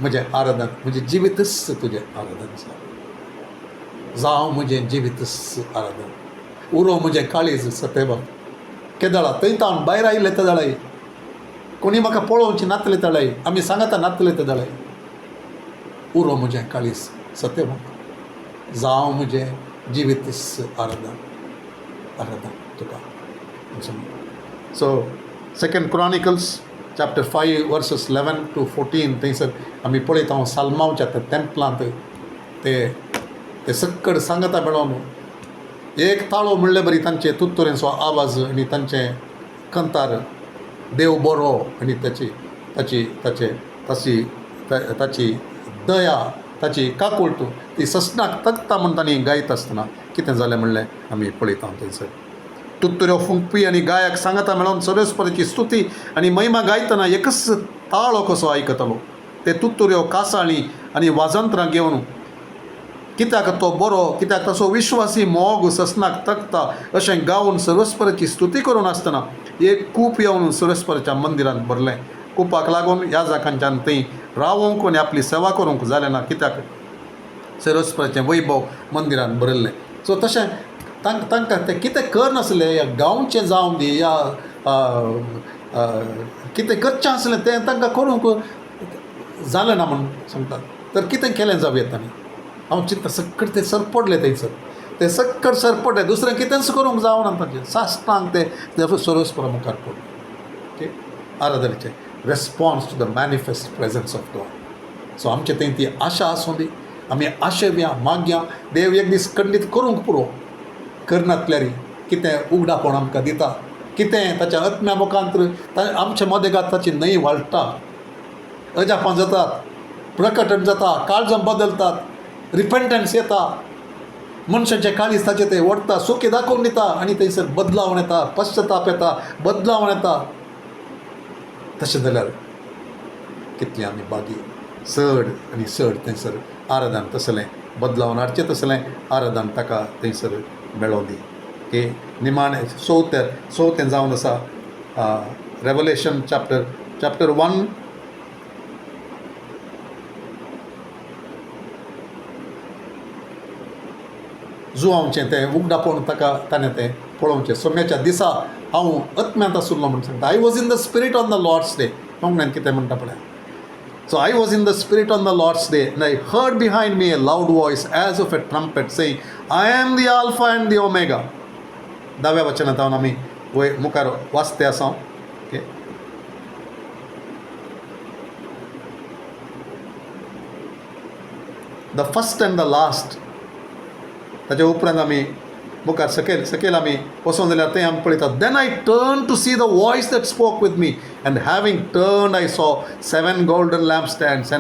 म्हजें आराधन, म्हजें जिवीतच तुजें आराधन जावं म्हजें जिवीतच आराधन. उरो म्हजें काळीज सतेवा. केदाळा थंय तावन भायर आयिल्ले तेदाळाय, कोणी म्हाका पळोवचें नातले तेदाळाय, आमी सांगता नातले तेदाळाय. उरो म्हजें काळीज सतेवा, जावं म्हजें जिवीतच आराधन तुका. So 2 Chronicles chapter 5 verses 11 to 14 थंयसर आमी पळयता सालमांवच्या त्या टेंपलांत ते सक्कड सांगता मेळोन एक ताळो म्हणले बरी तांचे तुत्तुरेचो आवाज आनी तांचे कंतार देव बरो आनी ताची दया, ताची काकुळट ती ससनाक तकता म्हण तांणी गायत आसतना कितें जालें म्हणलें आमी पळयता थंयसर. तुत्तुऱ्यो फुंकपी आनी गायक सांगता मेळोन सरस्वतीची स्तुती आनी महिमा गायतना एकच ताळो कसो आयकतलो. ते तुत्तुऱ्यो कासाळीं आनी वाजंत्रां घेवन कित्याक तो बरो, कित्याक ताचो विश्वासी मोग ससनाक तकता अशें गावन सरस्वतीची स्तुती करून आसतना एक कूप येवन सरस्वतीच्या मंदिरांत भरलें. कुपाक लागून ह्या जाकांच्यान थंय रावूंक आनी आपली सेवा करूंक जालें ना, कित्याक सरस्वतीचें वैभव मंदिरांत भरिल्लें. सो तशें तांकां ते कितें करनासले या गांवचें जावं दी या कितें करचें आसलें तें तांकां करूंक जालें ना म्हूण सांगतात. तर कितें केलें जावं तांणी. हांव चिंतता सक्कड ते सरपडले थंयसर, ते सक्कड सरपडले, दुसरें कितेंच करूंक जावना तांचें. साश्टांक ते सर्वस्परा मुखार पडले. ओके, आराधनेचें response to the manifest presence of God. So आमचे थंय ती आशा आसूं दी, आमी आशेवया, मागया, देव एक दीस खंडीत करूंक पुरो. करनातल्यार कितें उगडापण आमकां दिता, कितें ताच्या आत्म्या मुखांतर आमचे मदेगात ताची न्हंय वाळटा, अजापां जातात, प्रकटण जाता, काळजां बदलतात, रिपेंटन्स येता, मनशाचे काळीज ताचे ते ओडटा, सुखी दाखोवन दिता आनी थंयसर बदलावण येता, पश्चाताप येता, बदलावण येता. तशें जाल्यार कितली आमी बागी. चड आनी चड थंयसर आराधन तसलें बदलावण हाडचें, तसलें आराधन ताका थंयसर मेळों दी. ओके, निमाणें चवथें जावन आसा रेवलेशन चॅप्टर 1 जुवांवचें तें उगडापण ताणें तें पळोवचें. सोम्याच्या दिसा हांव आत्म्यांत आशिल्लो म्हूण सांगता. I was in the spirit on the Lord's day. कोंकण्यान कितें म्हणटा पळय. So I was in the spirit on the Lord's day and I heard behind me a loud voice as of a trumpet saying, I am the alpha and the omega. 10व्या वचनांत आमी वयर मुखार वाचते आसा. Okay, the first and the last. ताच्या उपरांत आमी मुखार सकयल आमी वचून जाल्यार तें आमी पळयतात. Then I turn to see the voice that spoke with me and having turn I saw 7 golden lampstands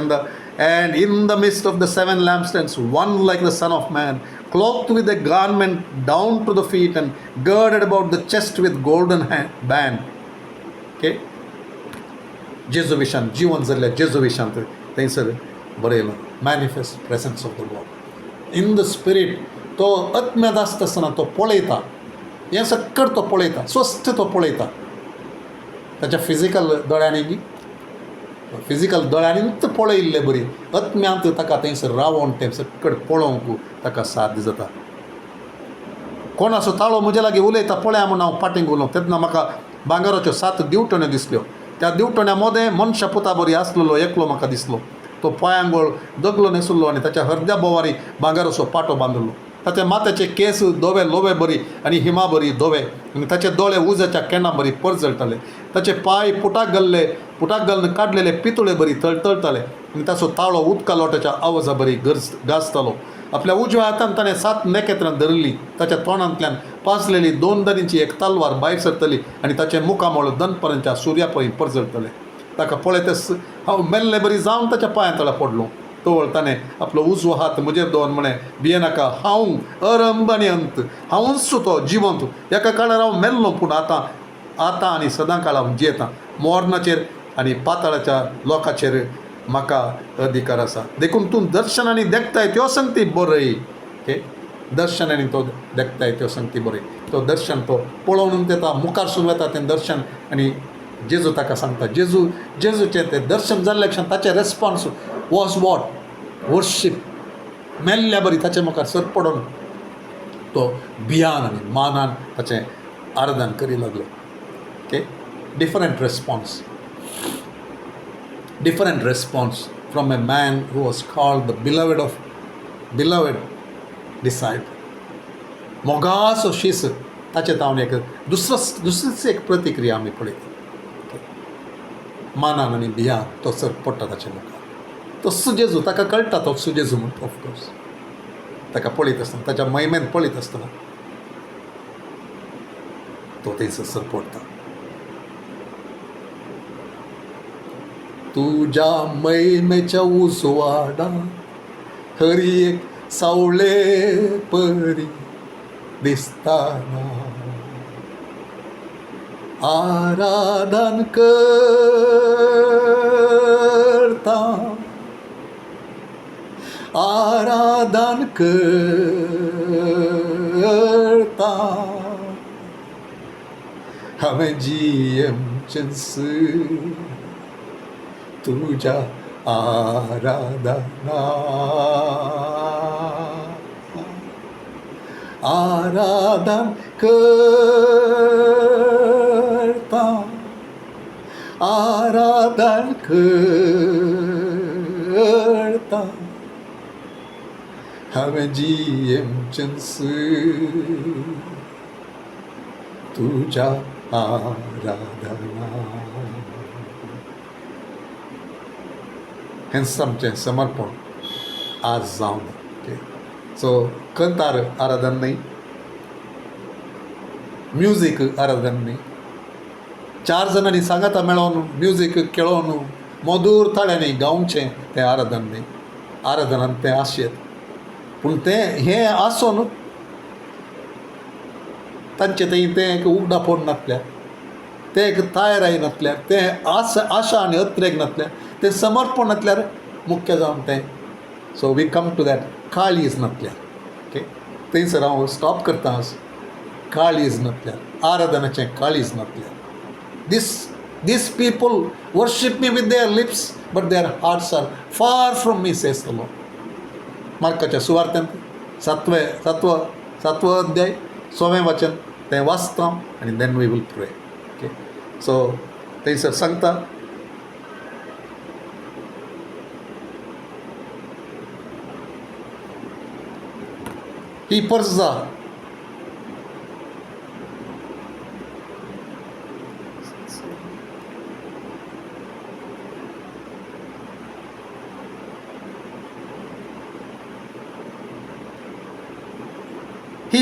and in the midst of the 7 lampstands one like the son of man, clothed with a garment down to the feet and girded about the chest with golden band. Okay, जेजू विशांत, जीवन जाल्ल्या जेजू विशांत थंयसर बरयलां manifest presence of the God in the spirit. तो आत्म्यांत आसता आसतना तो पळयता, हें सक्कड तो पळयता, स्वस्थ तो पळयता. ताच्या फिजिकल दोळ्यांनीच पळयल्लें बरी, आत्म्यांत ताका थंयसर रावोन तें सक्कड पळोवंक ताका साध्य जाता. कोणाचो ताळो म्हजे लागीं उलयता पळया म्हूण हांव फाटींग उलोवं, तेन्ना म्हाका भांगाराच्यो 7 दिवटण्यो दिसल्यो. त्या दिवटण्या मदें मनशा पुता बरी आसलेलो एकलो म्हाका दिसलो. तो पांयांगोळ दगलो न्हेसुल्लो आनी ताच्या हर्द्या बोवारी भांगाराचो पाटो बांदलो. ताचे माथ्याचे केस धोवे लोवे बरी आनी हिमा बरी धोवे आनी ताचे दोळे उजाच्या केन्ना बरी परजळटाले. ताचे पांय पुटाक घालून काडलेले पितुळे बरी तळतळटाले आनी ताचो ताळो उदका लोटाच्या आवाजा बरी गाजतालो. आपल्या उजव्या हातान ताणें 7 नखेत्रां धरली. ताच्या तोंडांतल्यान पासलेली 2 दनींची एक तलवार भायर सरतली आनी ताचे मुखामोळ दनपरांच्या सुर्या पळय परजळटले. ताका पळयतच हांव मेल्ले बरी जावन ताच्या पांया तळा पडलो. तोवळ ताणें आपलो उजवो हात म्हजेर दवरून म्हणें, भियेनाका, हांव अरंभ आनी अंत, हांवूच तो जिवंत. एका काळार हांव मेल्लो पूण आतां आनी सदां काळ हांव जियेतां. मोर्नाचेर आनी पाताळाच्या लोकांचेर म्हाका अधिकार आसा. देखून तूं दर्शनांनी देखताय त्यो संगती बरय. ओके, दर्शनांनी तो देखताय त्यो संगती बरय. तो दर्शन तो पळोवन येता, मुखार सुरू येता तें दर्शन आनी जेजू ताका सांगता. जेजूचें तें दर्शन जाल्ल्या क्षण ताचें रेस्पॉन्स वॉज वॉट? वर्शीप. मेल्ल्या बरी ताचे मुखार सरपडून तो भियान आनी मानान ताचें आराधन करी लागलो. Okay, different response from A man who was called the beloved disciple. मोगाचो शीस ताचे तावन एक दुसरीच एक प्रतिक्रिया आमी पळयता. मानान आनी भियान तो सरपडटा ताचे मुखार. तो जेजू ताका कळटा, तो जेजू म्हणटा. ऑफकोर्स ताका पळयत आसतना, ताच्या महिमेंत पळयत आसतना तो थंयसर सरपडटा. तुज्या महिमेच्या उजवाडा खरी एक सावळे परी दिसताना आराधन करता, आराधन करता हमें जियमचंस तुझ्या आराधना आराधन करता, आराधन करता हांवें जियेमचेंच तुझ्या आराधना. हें आमचें समर्पण आज जावन दी. सो कंतार आराधन न्ही, म्युजीक आराधन न्ही, 4 जाणांनी सांगाता मेळोन म्युजीक खेळोन मधूर ताळ्यांनी गावचें तें आराधन न्ही. आराधनांत तें आशेत, पूण तें हें आसून तांचे तें एक उगडापण नासल्यार, तें एक तयाराय नासल्यार, तें आशा आनी अत्रेक नासल्यार, तें समर्पण नासल्यार मुख्य जावन तें. So we come to that काळीज नासल्यार. ओके, थंयसर हांव स्टॉप करता. काळीज नासल्यार, आराधनाचें काळीज नासल्यार. These people worship me with their lips, but their hearts are far from me, says the Lord. मार्काच्या सुवार्थ्यांत 7वा अध्याय 6वें वचन तें वाचता आनी देन वी वील प्रे. ओके, सो थंयसर सांगता ही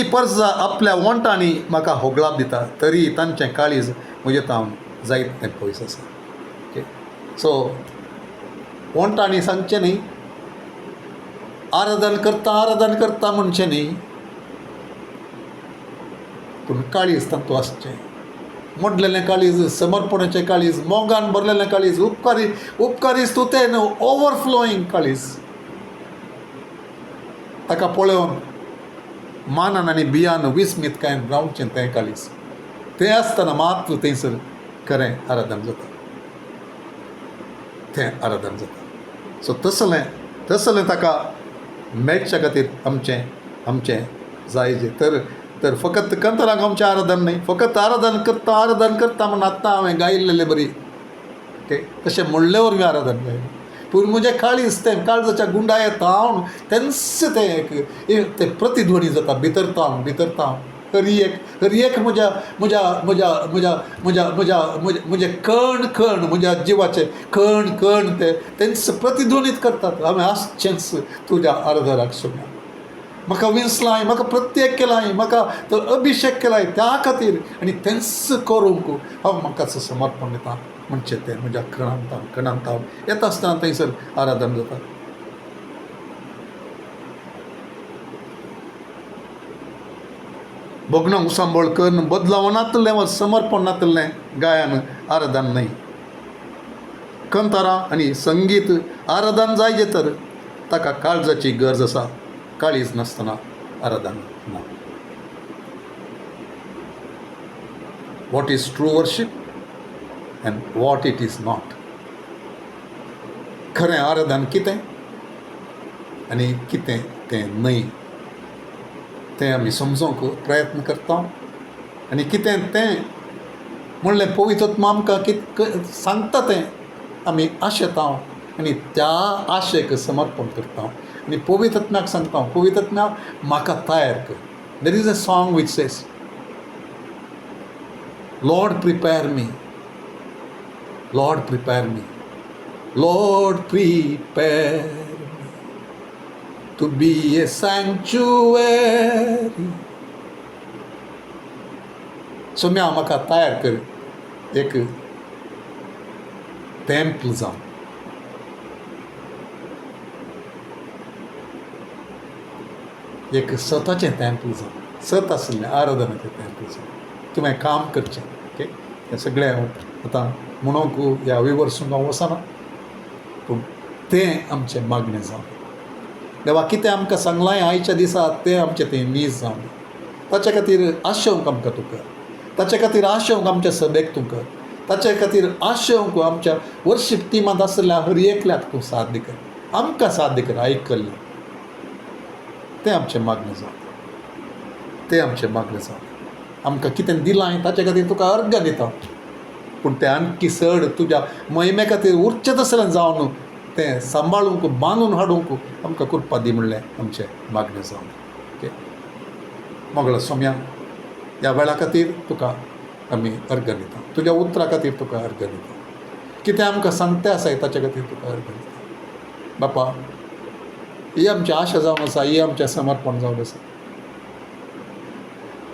पर्जा आपल्या वंटांनी म्हाका होगळाप दिता, तरी तांचें काळीज म्हजे तावन जायत तें पयस आसा. ओके, सो वंटांनी सांगचें न्ही, आराधन करता म्हणचें न्ही, पूण काळीज तांतूं आसचें. मोडलेलें काळीज, समर्पणाचें काळीज, मोगान भरलेलें काळीज, उपकारी स्तुतेन ओवरफ्लोईंग काळीज. ताका पळोवन मानान आनी बियान विस्मीत काय रावचें तें काळीज. तें आसतना मात्र थंयसर खरें आराधन जाता, तें आराधन जाता. सो तसलें ताका मेळच्या खातीर आमचें जाय जें. तर फकत कंतराक आमचें आराधन न्ही, फकत आराधन करता म्हण आतां हांवें गायिल्लें बरी तशें म्हणले वरवीं आराधन गायलें, पूण म्हजें काळीज तें काळजाच्या गुंडायेंत हांव तेंच तें प्रतिध्वनी जाता भितर हर एक म्हजे कण म्हज्या जिवाचे कण तेंच प्रतिध्वनीत करतात. हांवें आसचेंच तुज्या आराधनाक सुद्दां. म्हाका विंसलाय, म्हाका प्रत्येक केलाय, म्हाका तो अभिशेक केलाय त्या खातीर, आनी तेंच करूंक हांव म्हाकाच समर्पण दिता. म्हणचें तें म्हज्या कणांत हांव येता आसतना थंयसर आराधन जाता. भोगणांक सांबळ करून बदलावनांतलें वा समर्पणांतलें गायन आराधन न्ही. कंतारां आनी संगीत आराधन जाय तर ताका काळजाची गरज आसा, काळीज नासतना आराधन ना. What is true worship and what it is not. खरें आराधन कितें आनी कितें तें न्हय तें आमी समजूंक प्रयत्न करता. आनी कितें तें म्हणलें पवित्र आत्मा आमकां सांगता तें आमी आशेता आनी त्या आशेक समर्पण करता. आनी पवित्र आत्म्याक सांगता, पवित्र आत्म्या म्हाका तयार कर. There is a song which says, Lord prepare me, Lord prepare me, Lord prepare me to be a sanctuary. So म्हाका तयार कर एक टेंपल जावन. एक सताचें टेंपल जावन, सत आसलें आराधनाचें टेंपल जावन तुवें काम करचें. ओके, हें सगळें आतां म्हणूंक ह्या विवर्सूंक हांव वचना, पूण तें आमचें मागणें जावन देवा कितें आमकां सांगलां आयच्या दिसा तें आमचें तें नीज जावन ताचे खातीर आशेवंक आमकां तूं कर. ताचे खातीर आशेवंक आमच्या सभेक तूं कर. ताचे खातीर आशेवंक आमच्या वर्शीप टिमांत आसलेल्या हर एकल्याक तूं साध्य कर. आमकां साध्य कर आयकल्लें तें आमचें मागणें जावन. तें आमचें मागणें जावन आमकां कितें दिलां ताचे खातीर तुका अर्घ दिता, पूण तें आणकी चड तुज्या महिमे खातीर उरचें तसलें जावन तें सांबाळूंक बांदून हाडूंक आमकां कृपा दी म्हणलें आमचें मागणें जावन. ओके, मोगळो सोम्या, ह्या वेळा खातीर तुका आमी अर्घ दिता, तुज्या उतरां खातीर तुका अर्घ दिता, कितें आमकां सांगतें आसाय ताचे खातीर तुका अर्घ दिता. बापा, ही आमची आशा जावन आसा, ही आमचें समर्पण जावन आसा.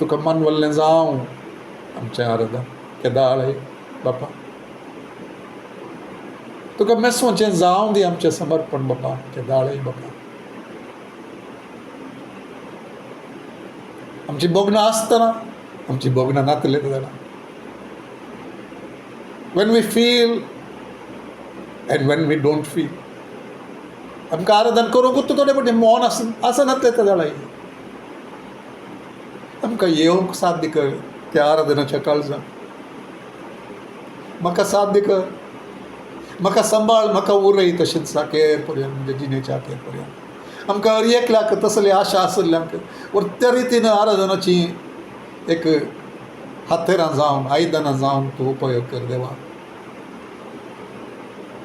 तुका मानवल्लें जावं आमचें आराधन केदाळ बापा, तुका मेस्वचें जावं दी आमचें समर्पण बापा केदाळ बापा. आमची बोगनां आसतना आमची बोगनां नातले जाणां. when we feel and when we don't feel, आमकां आराधन करूंकूच थोडे पटी मौन आसनातले ते जाणां. आमकां येवंक साध्य कर त्या आराधनाच्या काळजान. म्हाका साध्य कर, म्हाका सांबाळ, म्हाका उरय तशेंच आखेर पर्यंत, म्हणजे जिणेच्या आखेर पर्यंत. आमकां हर एकल्याक तसली आशा आसल्याक त्या रितीन आराधनाची एक हातेरां जावन आयदनां जावन तूं उपयोग कर देवा.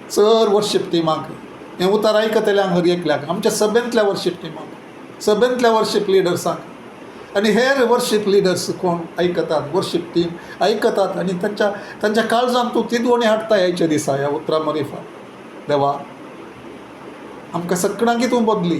चड वर्शीप टिमाक हें उतार आयकतल्यांक हर एकल्याक, आमच्या सभेंतल्या वर्शीप टिमाक, सभेंतल्या वर्शीप लिडर्सांक आनी हेर वर्शीप लिडर्स कोण आयकतात, वर्शीप टीम आयकतात आनी तांच्या काळजान तूं तिदवणी हाडटा ह्याच्या दिसा ह्या उतरा मरिफा. देवा, आमकां सगळ्यांक तूं बदली,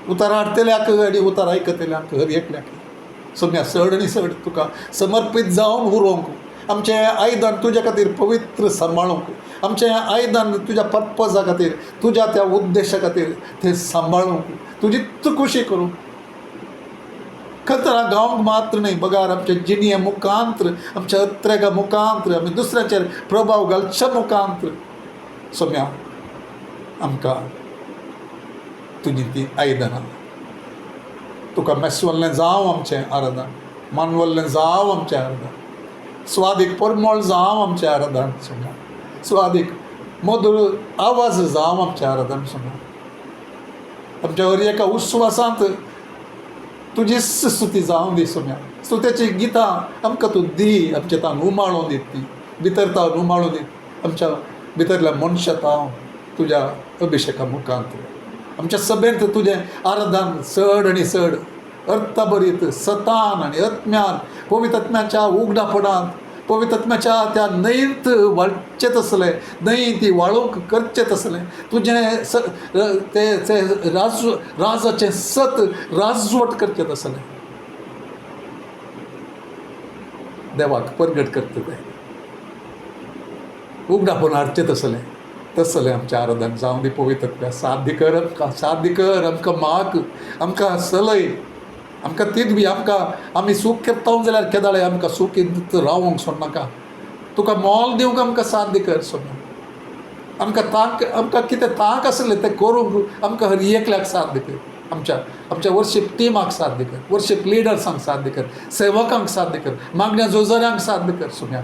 उतार हाडटल्याक आनी उतार आयकतल्यांक हर एकल्याक सोम्या चड आनी चड तुका समर्पीत जावन उरोवंक, आमचें आयदन तुज्या खातीर पवित्र सांबाळूंक, आमचें आयदन तुज्या पर्पजा खातीर, तुज्या त्या उद्देशा खातीर तें सांबाळूंक, तुजी खुशी करूंक. खतरा गांवक मात्र न्ही, बगार आमच्या जिणये मुखांत्र, आमच्या अत्रेगा मुखांत्र, आमी दुसऱ्यांचेर प्रभाव घालच्या मुखांत्र सोम्या आमकां तुजी ती आयदनां. तुका मेस्वल्लें जावं आमचें आराधन, मानवल्लें जावं आमचें आराधन, स्वादीक परमळ जावं आमचें आराधन सोम्या, स्वादीक मधुर आवाज जावं आमचें आराधन सोम्या. आमच्या हर एका उस्वासांत तुजी स्तुती जावं दी सोम्या. स्तुतेची गितां आमकां तूं दी, आमचे तान उमाळून दीत, ती भितर तावन उमाळून दीत, आमच्या भितरल्या मनशां ताव तुज्या अभिशेका मुखांत्र. आमच्या सभेंत तुजें आराधन चड आनी चड अर्थभरीत सतान आनी आत्म्यान, पवित्र आत्म्याच्या उगडापणांत, पवित्र आत्म्याच्या त्या न्हंयेंत वाळचें तसलें, न्हंय ती वाळूंक करचें तसलें, तुजें ते राजाचें सत राजवट करचें तसलें देवाक परगट करता तें उगडापण हाडचें तसलें आमचें आराधन जावं दी. पवित्र आत्म्या साध्य कर, आमकां साध्य कर, आमकां माग, आमकां चलय, आमकां तीच बी आमकां आमी सूख करता जाल्यार केदाळे आमकां सुखीत रावंक सोडनाका. तुका मोल दिवंक आमकां साध्य कर सोम्या. आमकां कितें तांक आसलें तें करूंक आमकां हर एकल्याक साध्य कर. आमच्या वर्शीप टिमाक साध्य कर, वर्शीप लिडर्सांक साध्य कर, सेवकांक साध्य कर, मागण्या जोजऱ्यांक साध्य कर सोम्या.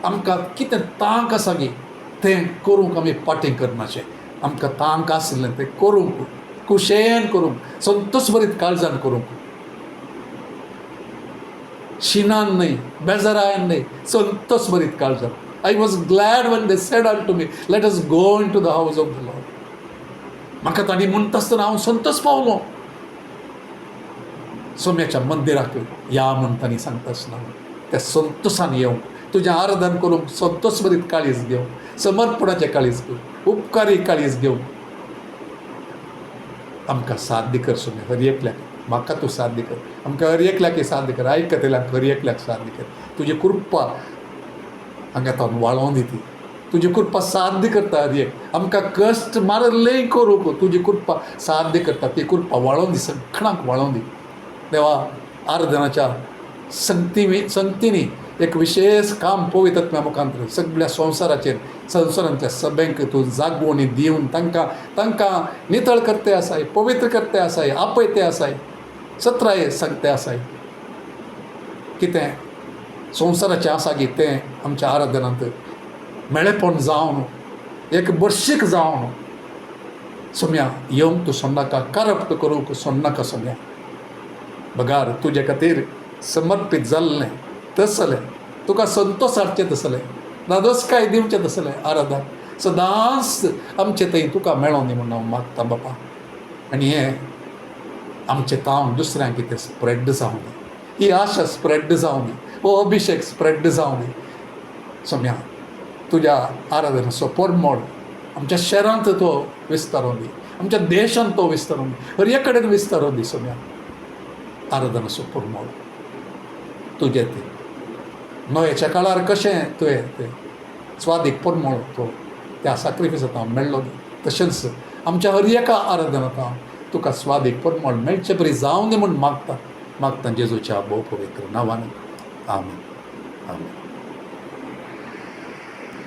आमकां कितें तांक आसा गे तें करूंक आमी पाटीं करनाचें. आमकां तांक आसलें तें करूंक, कुशेन करूंक, संतोश भरीत काळजान करूंक, शिनान न्हय, बेजारायन न्हय, संतोश भरीत काळजान. I was glad when they said unto me, let us go into the house of the Lord. म्हाका तांणी म्हणटा आसतना हांव संतोश पावलो. सोम्याच्या मंदिराक या म्हण तांणी सांगता आसतना त्या संतोशान येवंक, तुजें आराधन करूंक संतोश भरीत काळीज घेवंक, समर्पणाचें काळीज घेवंक, उपकारी काळीज घेवंक आमकां साध्य कर सोम्या. हर एकल्याक म्हाका तूं साध्य कर, आमकां हर एकल्याक साध्य कर, आयकतल्यांक हर एकल्याक साध्य कर. तुजी कृपा हांगा तावन वाळोवन दिती, तुजी कृपा साध्य करता. हर एक आमकां कश्ट मारलें करूंक तुजी कृपा साध्य करता. ती कृपा वाळोवन दी, सगळ्यांक वाळोवन दी देवा. आराधनाच्या संगतींनी एक विशेष काम पवित्र आत्म्या मुखांतर सगळ्या संवसारांतल्या सभेंक तूं जागवणी दिवन तांकां नितळ करते आसाय, पवित्र करते आसाय, आपयते आसाय, सत्राय सांगते आसाय. कितें संवसाराचें आसा गी तें आमच्या आराधनांत मेळेपण जावन, एक बर्शीक जावन सोम्या येवंक तूं सोडनाका, करप्ट करूंक सोडनाका सोम्या.
बगार तुजे खातीर समर्पीत जाल्लें तसलें, तुका संतोश हाडचें तसलें, नादोसकाय दिवचें तसलें आराधन सदांच आमचे थंय तुका मेळों दी म्हणून हांव मागतां बापा. आनी हें आमचें काम दुसऱ्यांक कितें स्प्रेड जावं दी, ही आशा स्प्रेड जावं दी, हो अभिशेक स्प्रेड जावं दी. सोम्या तुज्या आराधनाचो परमळ आमच्या शहरांत तो विस्तारों दी, आमच्या देशांत तो विस्तारों दी, हर एक कडेन विस्तारों दी. सोम्या आराधनाचो परमळ तुजें तें नोयेच्या काळार कशें तुवें तें स्वादीक परमळ तो त्या सॅक्रिफिसांत मेळ्ळो दी, तशेंच आमच्या हर एका आराधनांत तुका स्वादीक परमळ मेळचे बरी जावं दी म्हूण मागता जेजूच्या भोव पवित्र नांवान. आमीन आमीन.